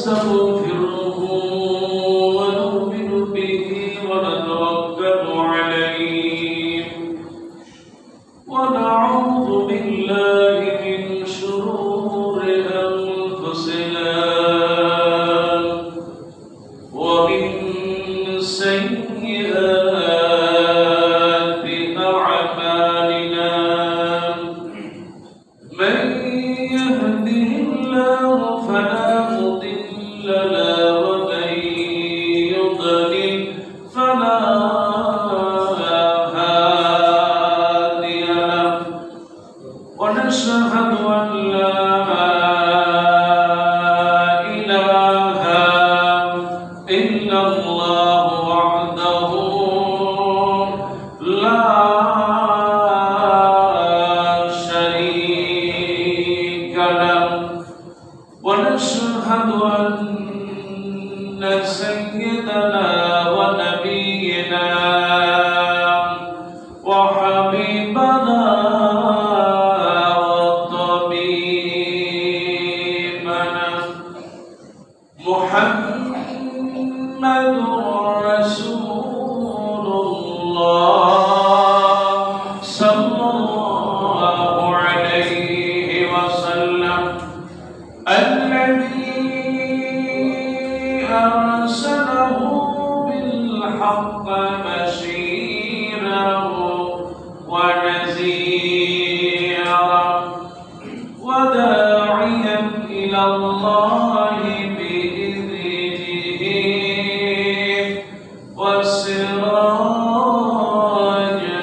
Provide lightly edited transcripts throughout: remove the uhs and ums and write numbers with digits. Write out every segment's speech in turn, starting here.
ونستغفره ونؤمن به ونتوكل عليه ونعوذ بالله من شرور أنفسنا ومن سيئات أعمالنا من يهده الله فلا مضل له ومن يضلل فلا هادي له ونشهد أن لا إله إلا الله وحده لا شريك له ونشهد أن سيدنا ونبينا وحبيبنا وطبيبنا محمد رسول الله صلى الله عليه وسلم الذي أرسله بالحق بشيرا ونذيرا وداعيا إلى الله بإذنه وسراجا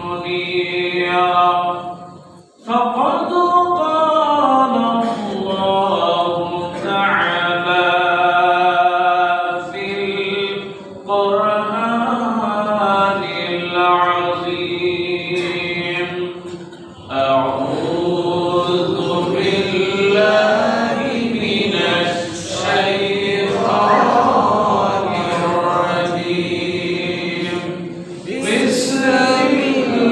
منيرا فقد قال الله تعالى في القرآن العظيم أعوذ بالله من الشيطان الرجيم بسم الله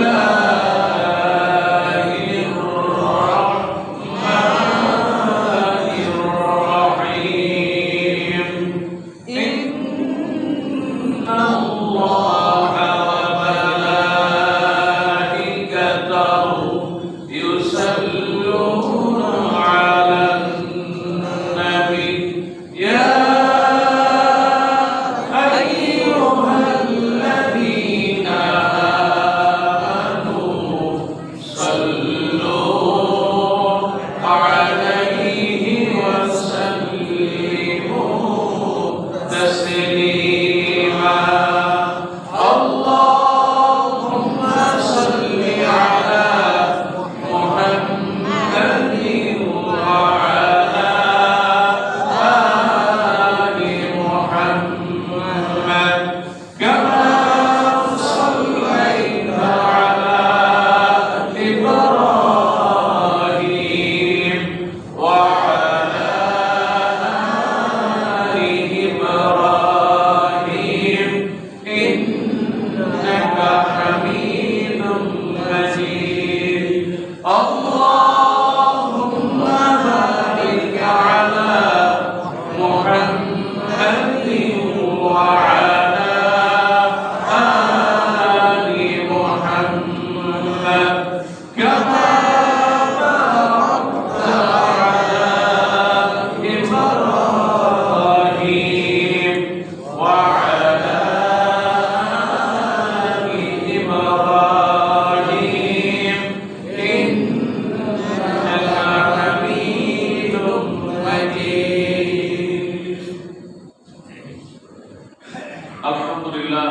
الرحمن الرحيم إن الله وملائكته يصلون على النبي يا أيها الذين آمنوا صلوا عليه وسلموا تسليما اللهم صل على محمد وعلى آل محمد كما صليت على إبراهيم وعلى آل إبراهيم إنك حميد مجيد اللهم بارك على محمد وعلى آل محمد كما باركت على إبراهيم وعلى آل إبراهيم إنك حميد مجيد আলহামদুলিল্লাহ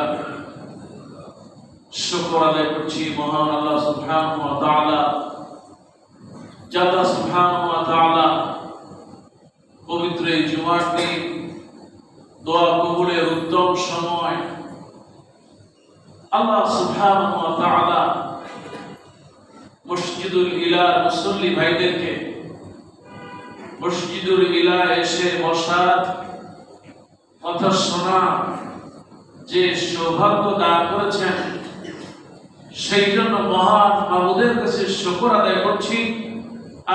শুকর আদায় করছি মহান আল্লাহ সুবহানাহু ওয়া তাআলা যারা সুবহানাহু ওয়া তাআলা পবিত্র এই জুমার দিন দোয়া কবুলের উত্তম সময় আল্লাহ সুবহানাহু ওয়া তাআলা মসজিদুল ইলার মুসল্লি ভাইদেরকে মসজিদুল ইলা এসে বসার কথা শোনা যে সৌভাগ্য দান করেছেন সেই জন্য মহান মাবুদের কাছে শুকর আদায় করছি।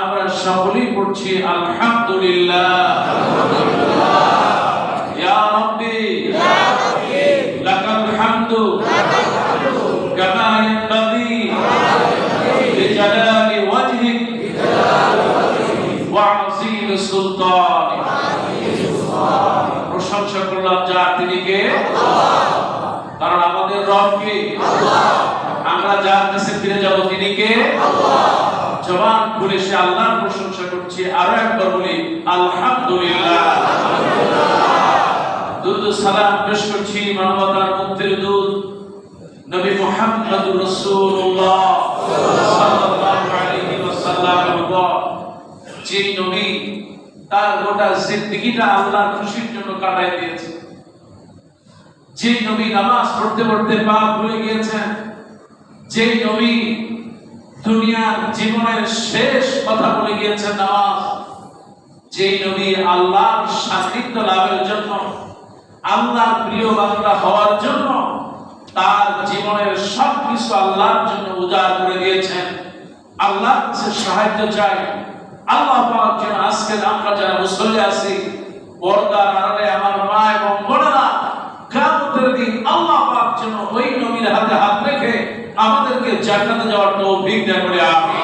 আমরা সকলেই পড়ছি আলহামদুলিল্লাহ। ইয়া রাব্বি লাকাল হামদু কামা ইয়ানবাগি লিজালালি ওয়াজহিক ওয়া আযীম সুলতানিক। প্রশংসা করলাম যার, তিনি কে? কারণ আমাদের রব কে? আমরা যার কাছে ফিরে যাব তিনি কে? জবান খুলে সে আল্লাহর প্রশংসা করছি। আরো একবার বলি আলহামদুলিল্লাহ। দুরূদ সালাম পেশ করছি মানবতার মুক্তির দূত নবী মুহাম্মদুর রাসূলুল্লাহ সাল্লাল্লাহু আলাইহি ওয়াসাল্লামের উপর, যে নবী তার গোটা জিন্দেগিটা আল্লাহর খুশির জন্য কাটাই দিয়েছে, যে নবী নামাজ পড়তে পড়তে পা ভুলে গিয়েছেন, যে নবী দুনিয়ার জীবনের শেষ কথা বলে গিয়েছেন নামাজ, যে নবী আল্লাহর সান্নিধ্য লাভের জন্য, আল্লাহর প্রিয় বান্দা হওয়ার জন্য তার জীবনের সবকিছু আল্লাহর জন্য উজাড় করে দিয়েছেন। আল্লাহর কাছে সাহায্য চাই। আল্লাহ পাক যেন আজকে আমরা যারা মুসল্লি আছি, পর্দার আড়ালে আমার মা এবং বোনেরা, কিয়ামতের দিন আল্লাহ পাক যেন ওই নবীর হাতে হাত রেখে আমাদেরকে জান্নাতে যাওয়ার তৌফিক দান করে। আমিন।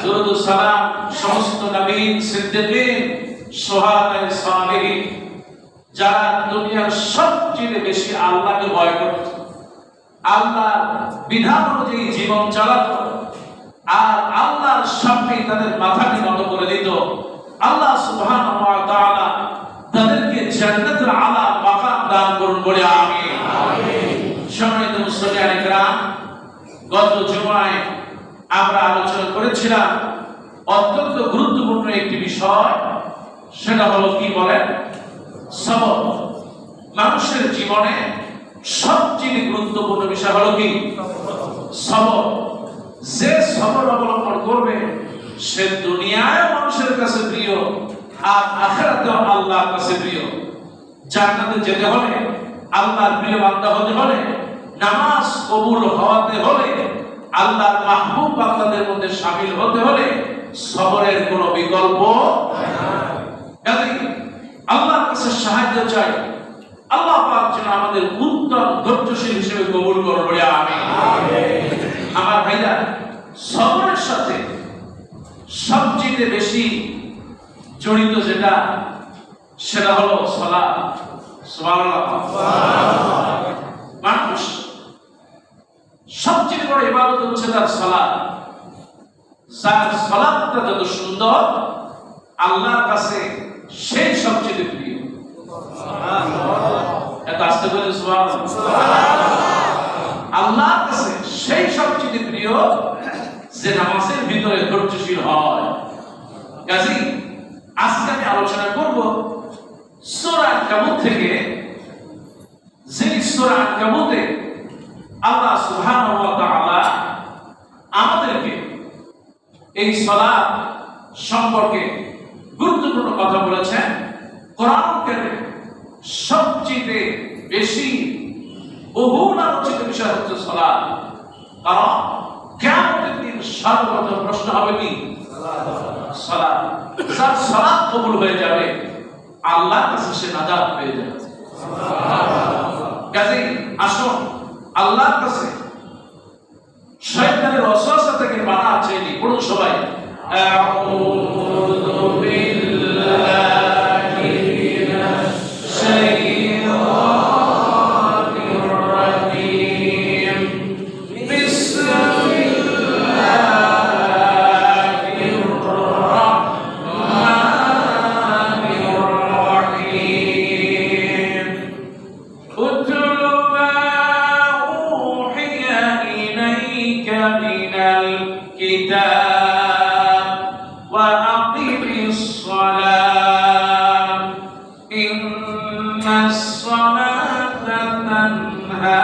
দুরূদ ও সালাম সমস্ত নবী, সিদ্দিকীন, শুহাদা, সালেহীন, যারা দুনিয়ার সবচেয়ে বেশি আল্লাহকে ভয় করত, আল্লাহর বিধান অনুযায়ী জীবন চালাত, আর আল্লাহর সামনে তাদের মাথাকে নত করে দিত। আল্লাহ সুবহানাহু ওয়া তাআলা তাদেরকে জান্নাতুল আলা মাকাম দান করুন বলে আমিন। সম্মানিত মুসলিয়ানে কেরাম, গত জুমায় আমরা আলোচনা করেছিলাম অত্যন্ত গুরুত্বপূর্ণ একটি বিষয়, সেটা হলো কি বলেন? সবর। মানুষের জীবনে সবচেয়ে গুরুত্বপূর্ণ বিষয় হলো কি? সবর। যে সবর অবলম্বন করবে সে দুনিয়ায় মানুষের কাছে প্রিয়, আর আখিরাতেও আল্লাহর কাছে প্রিয়। জান্নাতে যেতে হলে, আল্লাহর প্রিয় বান্দা হতে হলে, নামাজ কবুল হওয়াতে হলে, আল্লাহর মাহবুব বান্দাদের মধ্যে শামিল হতে হলে সবরের কোনো বিকল্প নাই। আল্লাহর কাছে সাহায্য চাই। আল্লাহ পাক যেন আমাদের উত্তম ধৈর্যশীল হিসেবে কবুল করুন বলে আমিন। আমার ভাইরা, সবরের সাথে সবচেয়ে বেশি জড়িত যেটা, সেটা হলো সালাত। সুবহানাল্লাহ। মানুষ সবচেয়ে বড় ইবাদত হচ্ছে তার সালাত। যার সালাতটা যত সুন্দর, আল্লাহর কাছে সেই সবচেয়ে প্রিয়। এত আস্তে করে সুবহানাল্লাহ। আল্লাহর কাছে সেই সবচেয়ে প্রিয় যে নামাজের ভিতরে ধৈর্যশীল হয়। কাজেই আজকে আমি আলোচনা করব সূরা আনকাবুত থেকে, যে সূরা আনকাবুতে আল্লাহ সুবহানাহু ওয়া তাআলা আমাদেরকে এই সালাত সম্পর্কে গুরুত্বপূর্ণ কথা বলেছেন। কোরআনের সবচেয়ে বেশি বহুল আলোচিত বিষয় হচ্ছে সালাত। কারণ কিয়ামতের দিন সর্বপ্রথম প্রশ্ন হবে কি? সালাত। যার সালাত কবুল হয়ে যাবে, আল্লাহর কাছে সে নাজাত পেয়ে যাবে। কাজেই আসুন আল্লাহর কাছে শয়তানের ওয়াসওয়াসা থেকে বাঁচা চাইনি। পড়ুন সবাই, আউযু বিল্লাহি মিনাশ শাইতানির রাজীম। বিসমিল্লাহির রাহমানির রাহিম। উতলু মা উহিয়া ইলাইকা মিনাল কিতাব ওয়া আকিমিস সালাহ ইন্নাস সালাতা তানহা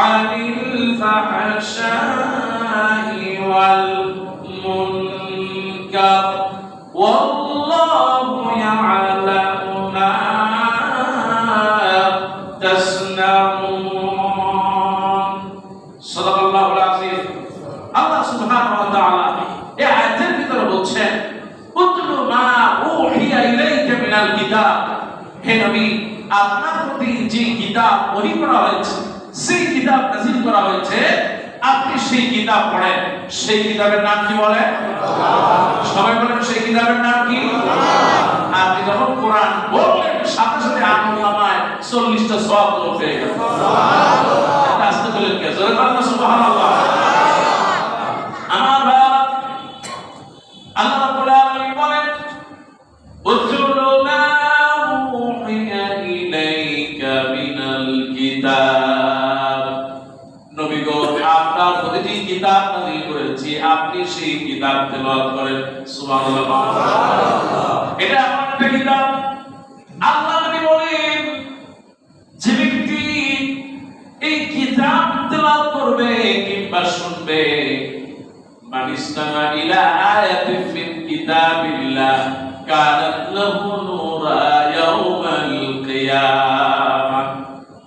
আনিল ফাহশাই ওয়াল মুনকার ওয়াল্লাহু ইয়ালামু মা তাসনাউন। সাদাকাল্লাহুল আযীম। আল্লাহ সুবহানাহু ওয়া তাআলা হে নবী, আপনার প্রতি যে কিতাব ওহী করা হয়েছে, সেই কিতাব নাযিল করা হয়েছে, আপনি সেই কিতাব পড়েন। সেই কিতাবের নাম কি বলেন? সবাই বলেন, সেই কিতাবের নাম কি? আপনি যখন কোরআন বললেন, সাথে সাথে আমলনামায় 40টা সওয়াব যোগ হয়ে গেল। সুবহানাল্লাহ। আস্তে বলেন, কে জোরে বলেন সুবহানাল্লাহ। আমার ভাই, আল্লাহ রাব্বুল আলামিন বলেন, উতলু মা উহিয়া ইলাইকা মিনাল কিতাব। নবী গো, আপনার প্রতিটি কিতাব নাযিল করেছি, আপনি সেই কিতাব তেলাওয়াত করেন। সুবহানাল্লাহ। এটা এমন একটা কিতাব, আল্লাহ নবী বলেন, যে ব্যক্তি এই কিতাব তেলাওয়াত করবে কিংবা শুনবে, মানিস্তামা ইলা আয়াতিন মিন কিতাবিল্লাহ কানাত লাহু নূরা ইয়াউমাল কিয়ামাহ।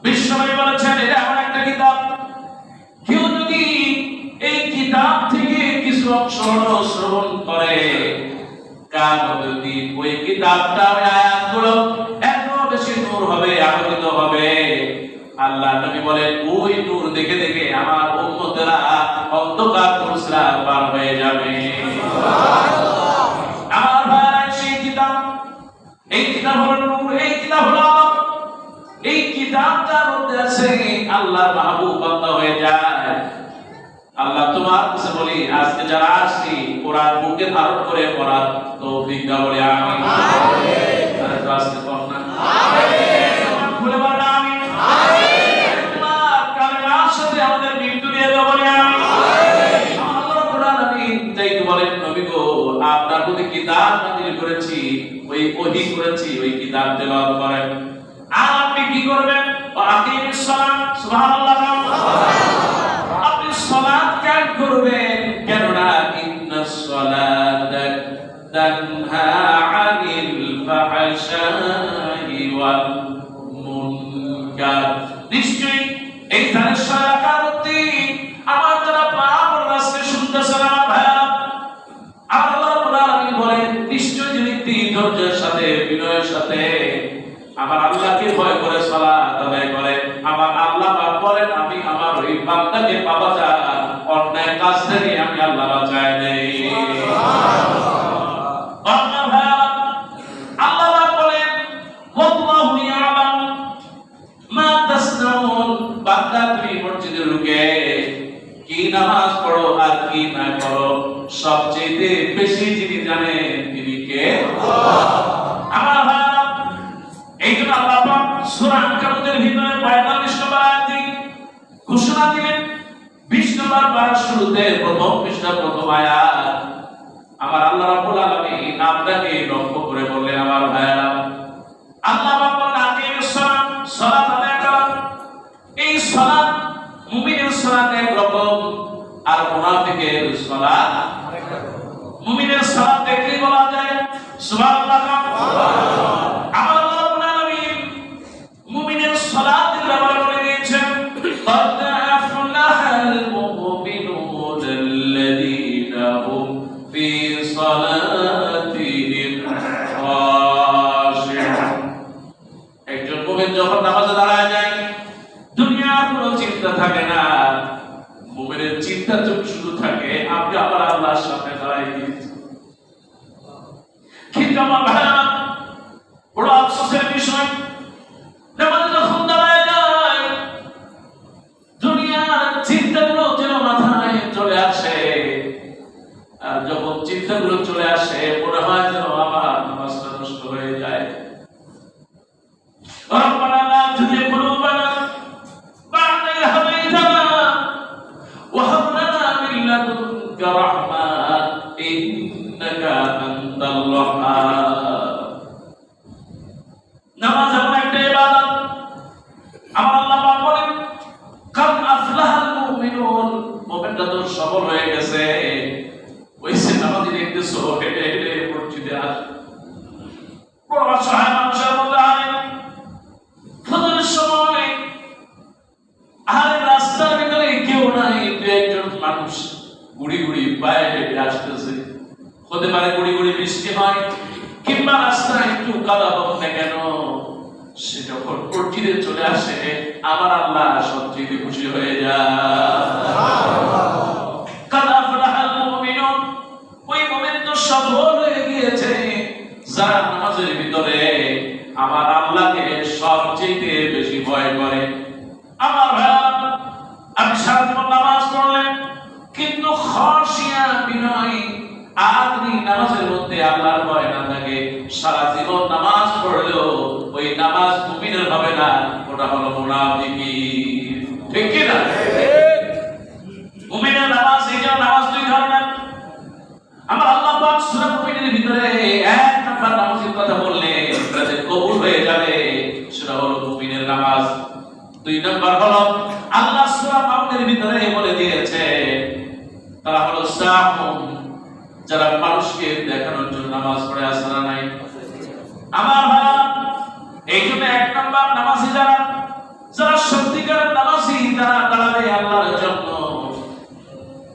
বিশ্বনবী বলেছেন, এটা এমন একটা কিতাব, কেউ যদি এই কিতাব থেকে কিছু অংশ শ্রবণ করে, কিয়ামতের দিন ওই কিতাবটা, ওই আয়াতগুলো এত বেশি নূর হবে, আলোকিত হবে। আল্লাহ নবী বলেন, ওই নূর দেখে দেখে আমার উম্মতেরা অন্ধকার তুলসিরা পার হয়ে যাবে। সুবহানাল্লাহ। আমার ভাইরা, সেই কিতাব, এই কিতাব হলো নূর, এই কিতাব হলো আলো। এই কিতাবটার মধ্যে আছে আল্লাহর মাহবুব বান্দা হয়ে যায়। আল্লাহ তোমার কাছে বলি, আজকে যারা আসছি কোরআন বুকে ধারণ করে পড়ার তৌফিক দাও, বলি আমিন। আমিন। আর আজকে পড় না, আমিন। বলে বলেন আমিন। আমিন। তোমার কালেমার সাথে আমাদের মৃত্যু দিয়ে দাও, বলি আমিন। আমিন। আল্লাহ রাব্বুল আলামিন তাই তো বলেন, নবী গো, আপনার প্রতি কিতাব নাযিল করেছি, ওই ওহী করেছি, ওই কিতাব তেলাওয়াত করেন। আর আপনি কি করবেন? আকিমিস সালাত। সুবহানাল্লাহ। আপনি সালাত কায়েম করবেন, কেননা ইন্নাস সালাতা তানহা আনিল ফাহশাই ওয়াল মুনকার। নিশ্চয়ই এই ধানের সালাকারতি আমার যারা পাপ রাস্তায় শুনতেছেন, আমার ভাইরা, আল্লাহ রাব্বুল আলামিন বলেন, নিশ্চয়ই যে ব্যক্তি ধৈর্যের সাথে, বিনয়ের সাথে আমার আল্লাহকে ভয় করে সালাত আদায় করে, আমার আল্লাহ পাক বলেন, আমি আমার ওই বান্দাকে পাওয়া যায় অন্যায় কাজ থেকে আমি আল্লাহ বাঁচায় দেই। আল্লাহ পাক বলেন, ওয়াল্লাহু ইয়ালামু মা তাসনাউন। বান্দা, তুমি মসজিদে ঢুকে কি নামাজ পড়ো আর কি না করো, সবচেয়ে বেশি যিনি জানেন তিনি কে? আল্লাহ। আমার ভাইরা, এই জন্য আল্লাহ পাক সূরা আনকাবুতের ভিতরে 45 নম্বর আয়াতে ঘোষণা দিলেন, 20 নম্বর পারার শুরুতে প্রথম পৃষ্ঠা প্রথম আয়াত। আমার আল্লাহ রাব্বুল আলামিন আপনাকে লক্ষ্য করে বললেন, আমার ভাইরা, আল্লাহ পাক বলেন, আকিমিস সালাত, সালাত আদায় করো। এই সালাত, মুমিনের সালাত এক রকম, আর মুনাফিকের সালাত আরেক রকম। মুমিনের সালাত দেখলে বলা যায় সুবহানাল্লাহ। আমার আল্লাহ রাব্বুল আলামিন মুমিনের সালাতের ব্যাপারে বলে দিয়েছেন, قد أفلح المؤمنون الذين هم في صلاتهم خاشعون। একজন মুমিন যখন নামাজে দাঁড়ায় যায়, দুনিয়ার কোনো চিন্তা থাকে না, মুমিনের চিন্তা শুধু থাকে আপনি আমার আল্লাহর সামনে দাঁড়ায় গিয়েছেন। কিন্তু আমার ভাইরা, বড় আফসোসের বিষয়, নামাজে যখন দাঁড়ায় যায়, দুনিয়ার চিন্তাগুলো যেন মাথায় চলে আসে, আর যখন চিন্তাগুলো চলে আসে মনে হয় যেন আমার নামাজটা নষ্ট হয়ে যায়। রব্বানা লা তুযিগ কুলুবানা বা'দা ইয হাদাইতানা ওয়া হাব লানা মিন লাদুনকা রাহমাহ ইন্নাকা আনতাল ওয়াহ্হাব। নামাজ এমন একটা ইবাদত, আমার আল্লাহ পাক বলেন, কাদ আফলাহাল মুমিনুন। মুমিনরা তো সফল হয়ে গেছে। ওই সে নামাজি দেখতেছো, হেঁটে হেঁটে মসজিদে আসে, বড় অসহায় মানুষের মধ্যে আয়, ফজরের সময় আর রাস্তার ভিতরে কেউ নাই, দু একজন মানুষ গুড়ি গুড়ি পায়ে হেঁটে আসতেছে। হতে পারে গুড়ি গুড়ি বৃষ্টি হয়, কিংবা রাস্তা একটু কাদা হোক না কেন, সে যখন মসজিদে চলে আসে আমার আল্লাহ সবচেয়ে খুশি হয়ে যায়। কাদ আফলাহাল মুমিনুন, ওই মুমিন তো সফল হয়ে গিয়েছে যারা নামাজের ভিতরে আমার আল্লাহকে সবচেয়ে বেশি ভয় করে। আমার ভাইরা, আমি সারা জীবন নামাজ পড়লেন কিন্তু খাশিয়া বিনয় আপনি নামাজের মধ্যে আল্লাহর ভয় না থাকে, সারা জীবন নামাজ পড়লেও ওই নামাজ মুমিনের হবে না, ওটা হলো মুনাফিক। ঠিক কি না? মুমিনের নামাজ, এই যে নামাজ দুই ধরনের। আমার আল্লাহ পাক সূরা মুমিনের ভিতরে এক নাম্বার নামাজের কথা বললেন, যাতে কবুল হয়ে যাবে, সেটা হলো মুমিনের নামাজ। দুই নাম্বার হলো আল্লাহ সূরা মুমিনের ভিতরে বলে দিয়েছে তারা হলো সাহুম, যারা মানুষকে দেখানোর জন্য নামাজ পড়ে আসরা নাই। আমার ভাই, এই জন্য এক নাম্বার নামাজি যারা সত্যিকারের নামাজি, তারা দাঁড়াবে আল্লাহর জন্য,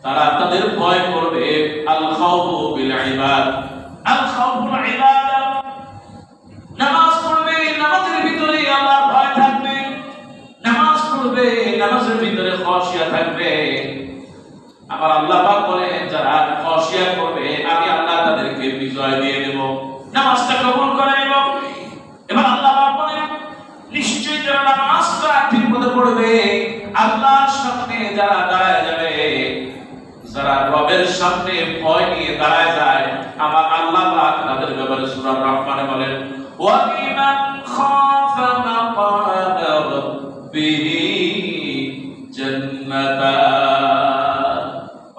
তারা তাদের ভয় করবে। আল খাউফু বিল ইবাদ, আল খাউফুল ইবাদা, নামাজ পড়বে নামাজের ভিতরে আল্লাহর ভয় থাকবে, নামাজ পড়বে নামাজের ভিতরে খাশিয়া থাকবে। আমার আল্লাহ পাক বলেন যারা খাশিয়া করবে আমি আল্লাহ তাদেরকে বিজয় দিয়ে দেব, নামাজটা কবুল করে নেব। এবার আল্লাহ পাক বলেন নিশ্চয়ই যারা নামাজটা ঠিকমতো পড়বে আল্লাহর সামনে যারা দাঁড়ায় যাবে, যারা রবের সামনে ভয় নিয়ে দাঁড়ায় যায়, আমার আল্লাহ পাক তাদের ব্যাপারে সূরা রহমানে বলেন ওয়া লিমান খাফা মাকাম রাব্বিহি জান্নাতান,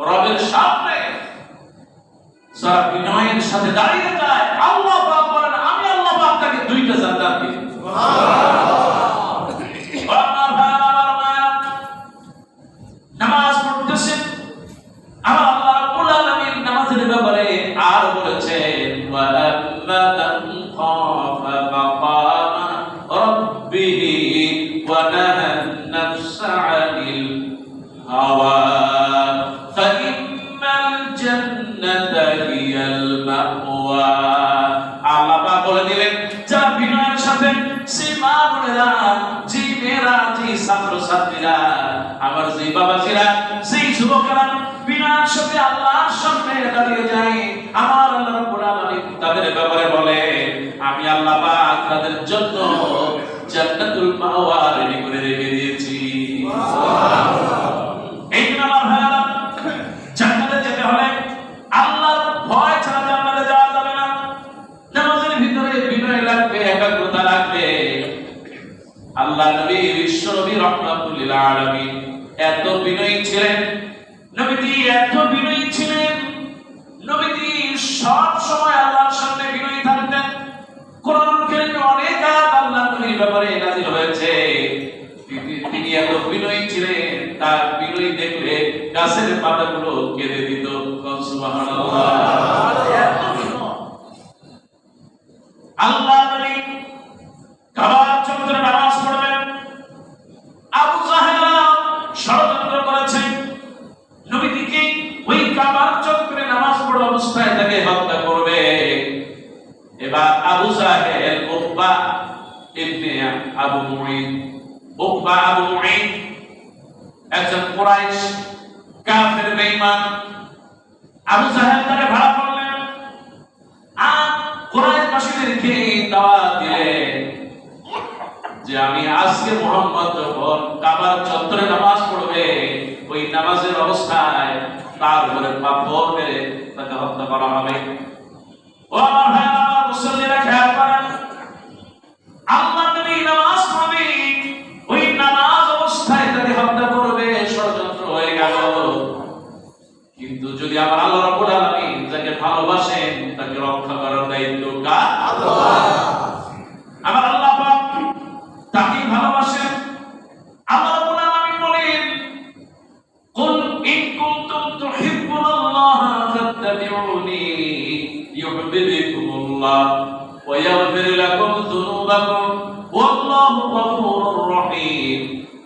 রবের সামনে যারা বিনয়ের সাথে দাঁড়িয়ে যায় আল্লাহ পাক বলেন আমি আল্লাহ পাক তাকে দুইটা জান্নাত দিই। নামাজ পড়তেছেন আমার আল্লাহ রাব্বুল আলামিন নামাজের ব্যাপারে আর বলেছেন ওয়া আম্মান খাফা মাকাম রাব্বিহি ওয়া নাহান নাফসা আনিল হাওয়া ফাইন্নাল জান্নাতা হিয়াল মাওয়া। আল্লাহ পাক বলে দিলেন যারা বিনয়ের সাথে, সে মা বোনেরা, যে মেয়েরা, যে ছাত্রছাত্রীরা, আমার যে বাবাজিরা, সেই যুবকেরা বিনয়ের সাথে আল্লাহর সামনে দাঁড়িয়ে যায়, আমার আল্লাহ রাব্বুল আলামিন তাদের ব্যাপারে বলে আমি আল্লাহ পাক তাদের জন্য জান্নাতুল মাওয়া রেডি করে রেখে দিয়েছি। এই জন্য আমার ভাইরা, জান্নাতে যেতে হলে আল্লাহর ভয় ছাড়া জান্নাতে যাওয়া যাবে না। নামাজের ভিতরে বিনয় লাগবে, একাগ্রতা লাগবে। আল্লাহ নবী, বিশ্ব নবী রাহমাতুল লিল আলামিন এত বিনয়ী ছিলেন, নবীজি এত বিনয়ী ছিলেন, নবীজি সব সময় আল্লাহর সামনে বিনয়ী থাকতেন। কোরআন কারীমে অনেক আয়াত আল্লাহ নবীর ব্যাপারে নাযিল হয়েছে, তিনি এত বিনয়ী ছিলেন, তার বিনয়ী দেখলে গাছের পাতাগুলো কেঁদে দিত। সুবহানাল্লাহ। আল্লাহ নবী কাবার চত্বরে নামাজ পড়বেন, আবু জাহেল ষড়যন্ত্র করেছে নবীকে ওই কাবার চত্বরে নামাজ পড়া অবস্থায় তাকে হত্যা করবে। এবার আবু জাহেল উকবা ইবনে আবু মুঈদ, উকবা আবু মুঈদ একজন কুরাইশ কাফের বেঈমান। আবু জাহেল তাকে ভাড়া করলেন আর কুরাইশবাসীদেরকে দাওয়াত দিলেন যে আমি আজকে মুহাম্মদ যখন কাবার চত্বরে নামাজ পড়বে ওই নামাজের অবস্থায় তার উপরে পাথর মেরে তাকে হত্যা করা হবে। ও আমার ভাই, আমার মুসল্লিরা খেয়াল করেন, আল্লাহ নবী নামাজ পড়বে, ওই নামাজ অবস্থায় তাকে হত্যা করবে, ষড়যন্ত্র হয়ে গেল। কিন্তু যদি আমার আল্লাহ রাব্বুল আলামিন যাকে ভালোবাসেন তাকে রক্ষা করার দায়িত্ব কার? আল্লাহ। আমার আল্লাহ পাক তাকে ভালোবাসেন। আল্লাহ রাব্বুল আলামিন বলেন কুল ইন কুনতুম তুহিব্বুনাল্লাহা ফাত্তাবিউনি ইউহিব্বুকুমুল্লাহ ওয়া ইয়াগফির লাকুম যুনুবাকুম ওয়াল্লাহু গফুরুর রহিম।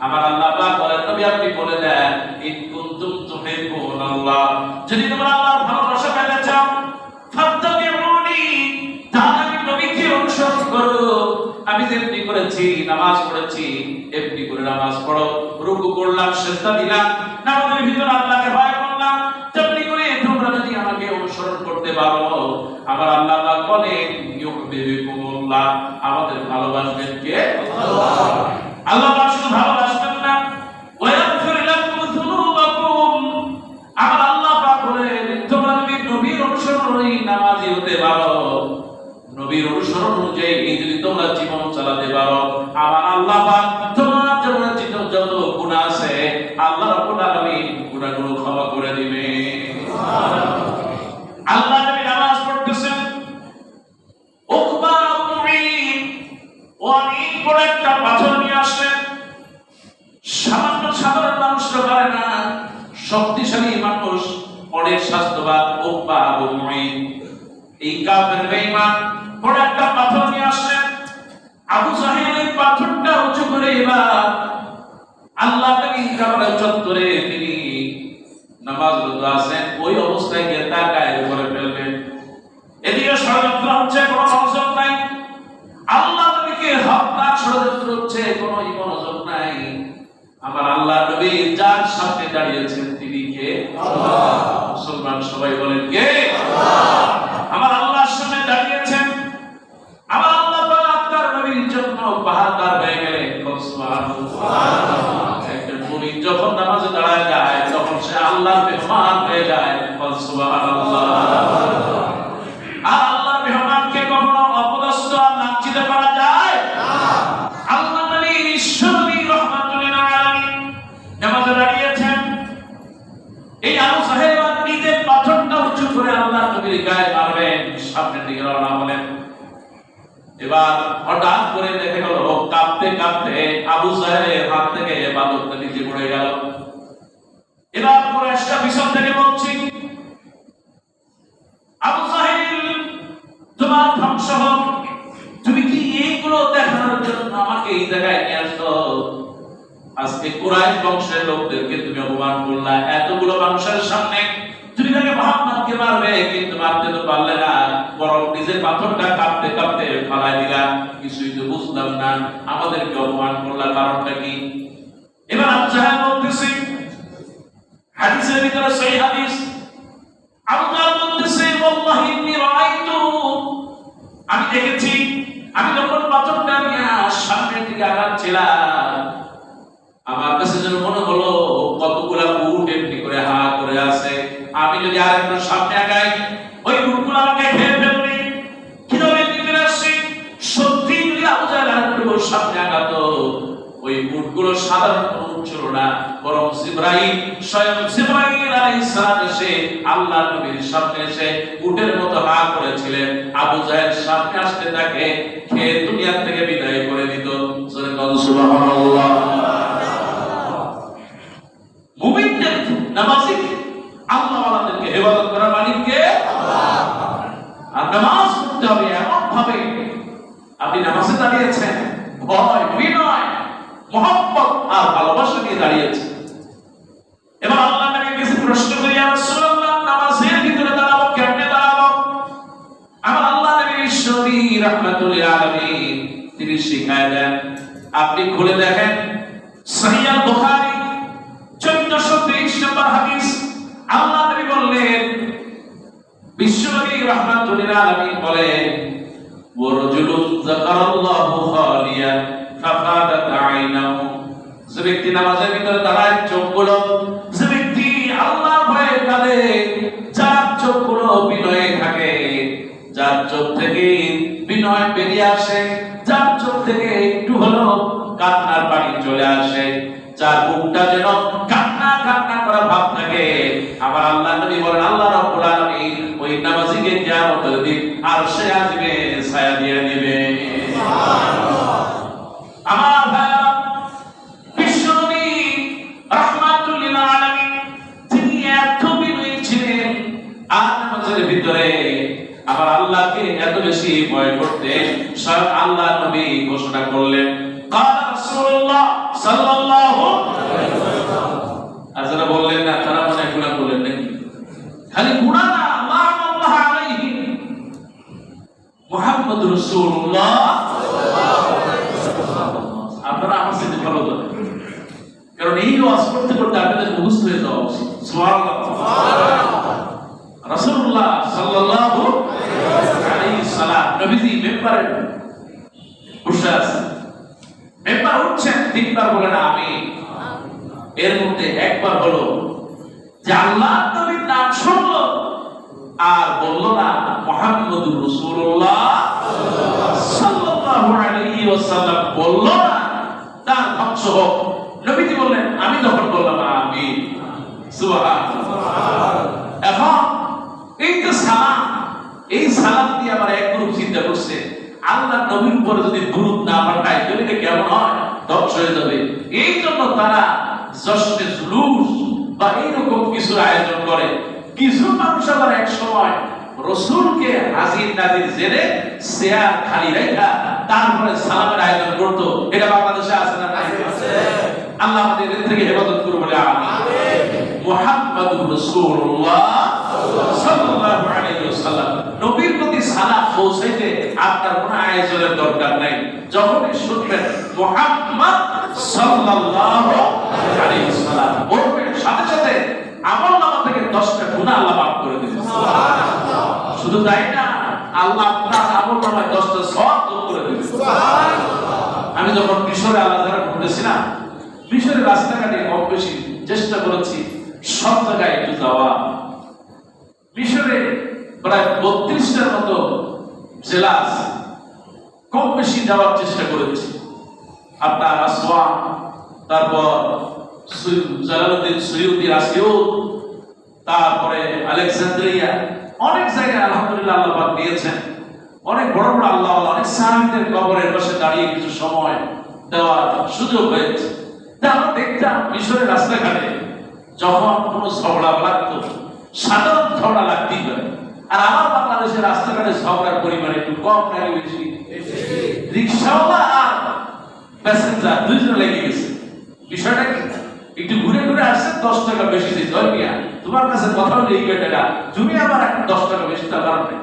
আমার আল্লাহ পাক বলেন নবী আপনি বলে দেন ইন কুনতুম তুহিব্বুনাল্লাহ, যদি তোমরা আল্লাহর ভালোবাসা পেতে চাও, ফাত্তাবিউনি, তাহলে নবীকে অনুসরণ করো। আমি যেমনি করেছি নামাজ পড়েছি, এমনি করে নামাজ পড়ো। রুকু করলাম, সিজদা দিলাম, নামাজের ভিতর আল্লাহকে ভয় করলাম, তেমনি করে তোমরা যদি আমাকে অনুসরণ করতে পারো, আমার আল্লাহ পাক বলেন ইউহিব্বুকুমুল্লাহ, আমাদের ভালোবাসবেন কে? আল্লাহ। আল্লাহ পাক শুধু ভালোবাসবেন না, ওয়া ইয়াগফির লাকুম যুনুবাকুম, আমার আল্লাহ পাক বলেন তোমরা যদি নবীর অনুসরণী নামাজি হতে পারো, নবীর অনুসরণ অনুযায়ী যদি তোমরা জীবন চালাতে পারো, আমার আল্লাহ পাক তোমার যত গুনাহ আছে আল্লাহ রাব্বুল আলামিন গুনাহগুলো ক্ষমা করে দিবে। আল্লাহ নবী নামাজ পড়তেছেন, উকবা মুঈন অনেক বড় একটা পাথর নিয়ে আসলেন। সামান্য সাধারণ মানুষরা পারে না, শক্তিশালী মানুষ, অনেক স্বাস্থ্যবান উকবা মুঈন এই কাফের বেঈমান বড় একটা পাথর নিয়ে আসলেন। আবু জাহেল এই পাথরটা উঁচু করে এবার আল্লাহ নবী কাবার চত্বরে তিনি নামাজরত আছেন, ওই অবস্থায় গিয়ে তার গায়ের উপরে ফেলবেন। এদিকে ষড়যন্ত্র হচ্ছে, কোনো মনোযোগ নাই। আল্লাহ নবীকে হত্যার ষড়যন্ত্র হচ্ছে, কোনো মনোযোগ নাই। আমার আল্লাহ নবী যার সামনে দাঁড়িয়েছেন তিনি কে? আল্লাহ। মুসলমান সবাই বলেন কে? আল্লাহ। আমার আল্লাহর সামনে দাঁড়িয়েছেন, আমার আল্লাহ পাক তার নবীর জন্য বাহাদার হয়ে গেলেন। সুবহানাল্লাহ। একজন মুমিন যখন নামাজে দাঁড়ায় যায় তখন সে আল্লাহর মেহমান হয়ে যায়। সুবহানাল্লাহ। আর আল্লাহর মেহমানকে কখনো অপদস্থ আর লাঞ্ছিত করা যায় না। আল্লাহ নবী ঈশ্বরী রহমাতুল আলামিন নামাজে দাঁড়িয়েছেন, এই আবু সাহেব নিজে পাথরটা উঁচু করে আল্লাহর নবীর গায়ে মারবেন, সামনের দিকে রওনা হলেন। এবার হঠাৎ করে দেখে গেল কাঁপতে কাঁপতে আবু সাহেবের হাত থেকে বালকটা নিচে পড়ে গেল। এবার কুরাইশরা পিছন থেকে বলছে, আবু সাহেব তোমার ধ্বংস হোক, তুমি কি এইগুলো দেখানোর জন্য আমাকে এই জায়গায় নিয়ে আসছো? আজকে কুরাইশ বংশের লোকদেরকে তুমি অপমান করলা, এতগুলো মানুষের সামনে তুমি তাকে মুহাম্মদকে মারবে, কিন্তু মারতে তো পারলে না, বরং নিজের পাথরটা কাঁপতে কাঁপতে ফালাই দিলা। কিছুই তো বুঝলাম না, আমাদেরকে অপমান করলা, কারণটা কি? এবার আবু জাহেল বলতেছে, হাদিসের ভিতরে সহিহ হাদিস, আবু জাহেল বলতেছে, ওয়াল্লাহি ইন্নী রাআইতু, আমি দেখেছি, আমি যখন পাথরটা নিয়ে সামনের দিকে আগাচ্ছিলাম, আমার কাছে যেন মনে হলো কতগুলা উট এমনি করে হা করে আছে, আমি যদি আরেকটু সামনে আগাই ওই উটগুলো আমাকে খেয়ে ফেলবে। কিভাবে দিতে আসছে? সত্যি যদি আবু জাহেল আরেকটু সামনে আগাতো, ওই উটগুলো সাধারণ উট ছিল না, বরং জিবরাইল, স্বয়ং জিবরাইল আলাইহিস সালাম এসে আল্লাহর নবীর সামনে এসে উটের মতো হা করেছিলেন। আবু জাহেল সামনে আসতে তাকে খেয়ে দুনিয়া থেকে বিদায় করে দিত। সুবহানাল্লাহ। মুমিনদের নামাজি আল্লাহওয়ালাদেরকে হেফাজত করার মালিক কে? আল্লাহ। আর নামাজ পড়তে হবে এমন ভাবে আপনি নামাজে দাঁড়িয়েছেন ভয়, বিনয়, মহব্বত আর ভালোবাসা নিয়ে দাঁড়িয়েছেন। এবার আল্লাহ নবীর কাছে প্রশ্ন করি, ইয়া রাসূলুল্লাহ, নামাজের ভিতরে দাঁড়াবো, কেমনে দাঁড়াবো? আমার আল্লাহ নবী বিশ্বনবী রাহমাতুল আলামিন তিনি শিখায় দেন। আপনি খুলে দেখেন সহিহ আল বুখারী 1423 নম্বর হাদিস। আল্লাহ নবী বললেন, বিশ্বনবী রাহমাতুল আলামিন বলেন, ওয়া রাজুলুন যাকারাল্লাহু খালিয়ান ফাফাদাত আইনাহু, যে ব্যক্তি নামাজের ভিতরে দাঁড়ায় চোখগুলো, যে ব্যক্তি আল্লাহর ভয়ে কাঁদে, যার চোখগুলো বিনয়ে থাকে, যার চোখ থেকে বিনয় বেরিয়ে আসে, যার চোখ থেকে একটু হলো কান্নার পানি চলে আসে, যার মুখটা যেন কান্না কান্না করা ভাব থাকে, আবার আল্লাহ নবী বলেন আল্লাহ রাব্বুল আলামিন ওই নামাজীকে কিয়ামতের দিন আরশে আজিমে ছায়া দিয়ে দিবে। সুবহানাল্লাহ। আমার ভাইরা, বিশ্বনবী রাহমাতুল লিল আলামিন তিনি এত বিনয়ী ছিলেন, আর নামাজের ভিতরে আবার আল্লাহকে এত বেশি ভয় করতেন, স্বয়ং আল্লাহ নবী ঘোষণা করলেন, কালা রাসূলুল্লাহ সাল্লাল্লাহু আলাইহি ওয়াসাল্লাম। আজরা বললেন না, তারা মনে গুনাহ করলেন নাকি? খালি গুনাহ না, আল্লাহ আলাইহি মুহাম্মদুর রাসূলুল্লাহ সাল্লাল্লাহু আলাইহি ওয়াসাল্লাম। ভালো জানে, কারণ এই ওয়াজ করতে করতে আপনাদের মুখস্থ হয়ে যাওয়া উচিত। সুবহানাল্লাহ। রাসূলুল্লাহ সাল্লাল্লাহু আলাইহি সাল্লাম নবীজি মেম্বারে বসে আছেন, মেম্বার উঠছেন, তিনবার বলেন আমিন। এর মধ্যে একবার হলো যে আল্লাহর নবীর নাম শুনলো আর বলল না মুহাম্মদুর রাসূলুল্লাহ সাল্লাল্লাহু আলাইহি ওয়াসাল্লাম, বলল না, তার ধ্বংস হোক। নবীজি বললেন আমি যখন বললাম আমিন। সুবহানাল্লাহ। এখন এই যে সালাম, এই সালাম দিয়ে আবার এক গ্রুপ চিন্তা করছে আল্লাহ নবীর উপরে যদি দুরূদ না পাঠায় তাহলে এটা কেমন হয়, ধ্বংস হয়ে যাবে। এই জন্য তারা জশ্নে জুলুস বা এইরকম কিছু আয়োজন করে। কিছু মানুষ আবার এক সময় রসুলকে হাজির নাজির জেনে চেয়ার খালি রেখা তারপরে সালামের আয়োজন করতো। এটা বাংলাদেশে আছে না? আল্লাহ আমাদের এর থেকে হেফাজত করুন বলে আমিন। মুহাম্মাদুর রাসূলুল্লাহ সাল্লাল্লাহু আলাইহি ওয়াসাল্লাম, নবীর প্রতি সালাম পৌঁছাইতে আপনার কোনো আয়োজনের দরকার নাই। যখনই শুনবেন মুহাম্মদ সাল্লাল্লাহু আলাইহি ওয়াসাল্লাম বলবেন, সাথে সাথে আমলনামা থেকে 10টা গুনাহ আল্লাহ মাফ করে দিবেন। সুবহানাল্লাহ। শুধু তাই না, আল্লাহ আপনার আমলনামায় 10টা সওয়াব যোগ করে দিবেন। সুবহানাল্লাহ। আমি যখন মিশরে আল্লাহ দ্বারা ঘুরতেছিলাম, মিশরের রাস্তাঘাটে কম বেশি চেষ্টা করেছি সব জায়গায় একটু যাওয়া। মিশরে প্রায় 32টার মতো জেলা আছে, কম বেশি যাওয়ার চেষ্টা করেছি। আপনার আসওয়ান, তারপর জালালউদ্দিন সৈয়দি রাসিউদ, তারপরে আলেকজান্দ্রিয়া, অনেক জায়গায় আলহামদুলিল্লাহ আল্লাহ পাক দিয়েছেন। অনেক বড় বড় আল্লাহ অনেক সাহাবীদের কবরের পাশে দাঁড়িয়ে কিছু সময় দেওয়ার সুযোগ হয়েছে। আমরা দেখতাম মিশরের রাস্তাঘাটে যখন কোনো ঝগড়া লাগতো, সাধারণ ঝগড়া লাগতেই পারে। আর আমার বাংলাদেশের রাস্তাঘাটে ঝগড়ার পরিমাণ একটু কম নাকি বেশি? রিক্সাওয়ালা আর প্যাসেঞ্জার দুইজন লেগে গেছে। বিষয়টা কি? একটু ঘুরে ঘুরে আসছে, 10 টাকা বেশি দিয়েছে। ওই মিয়া, তোমার কাছে কথা হলে এই টাকা, তুমি আবার 10 টাকা বেশি টাকা কারণে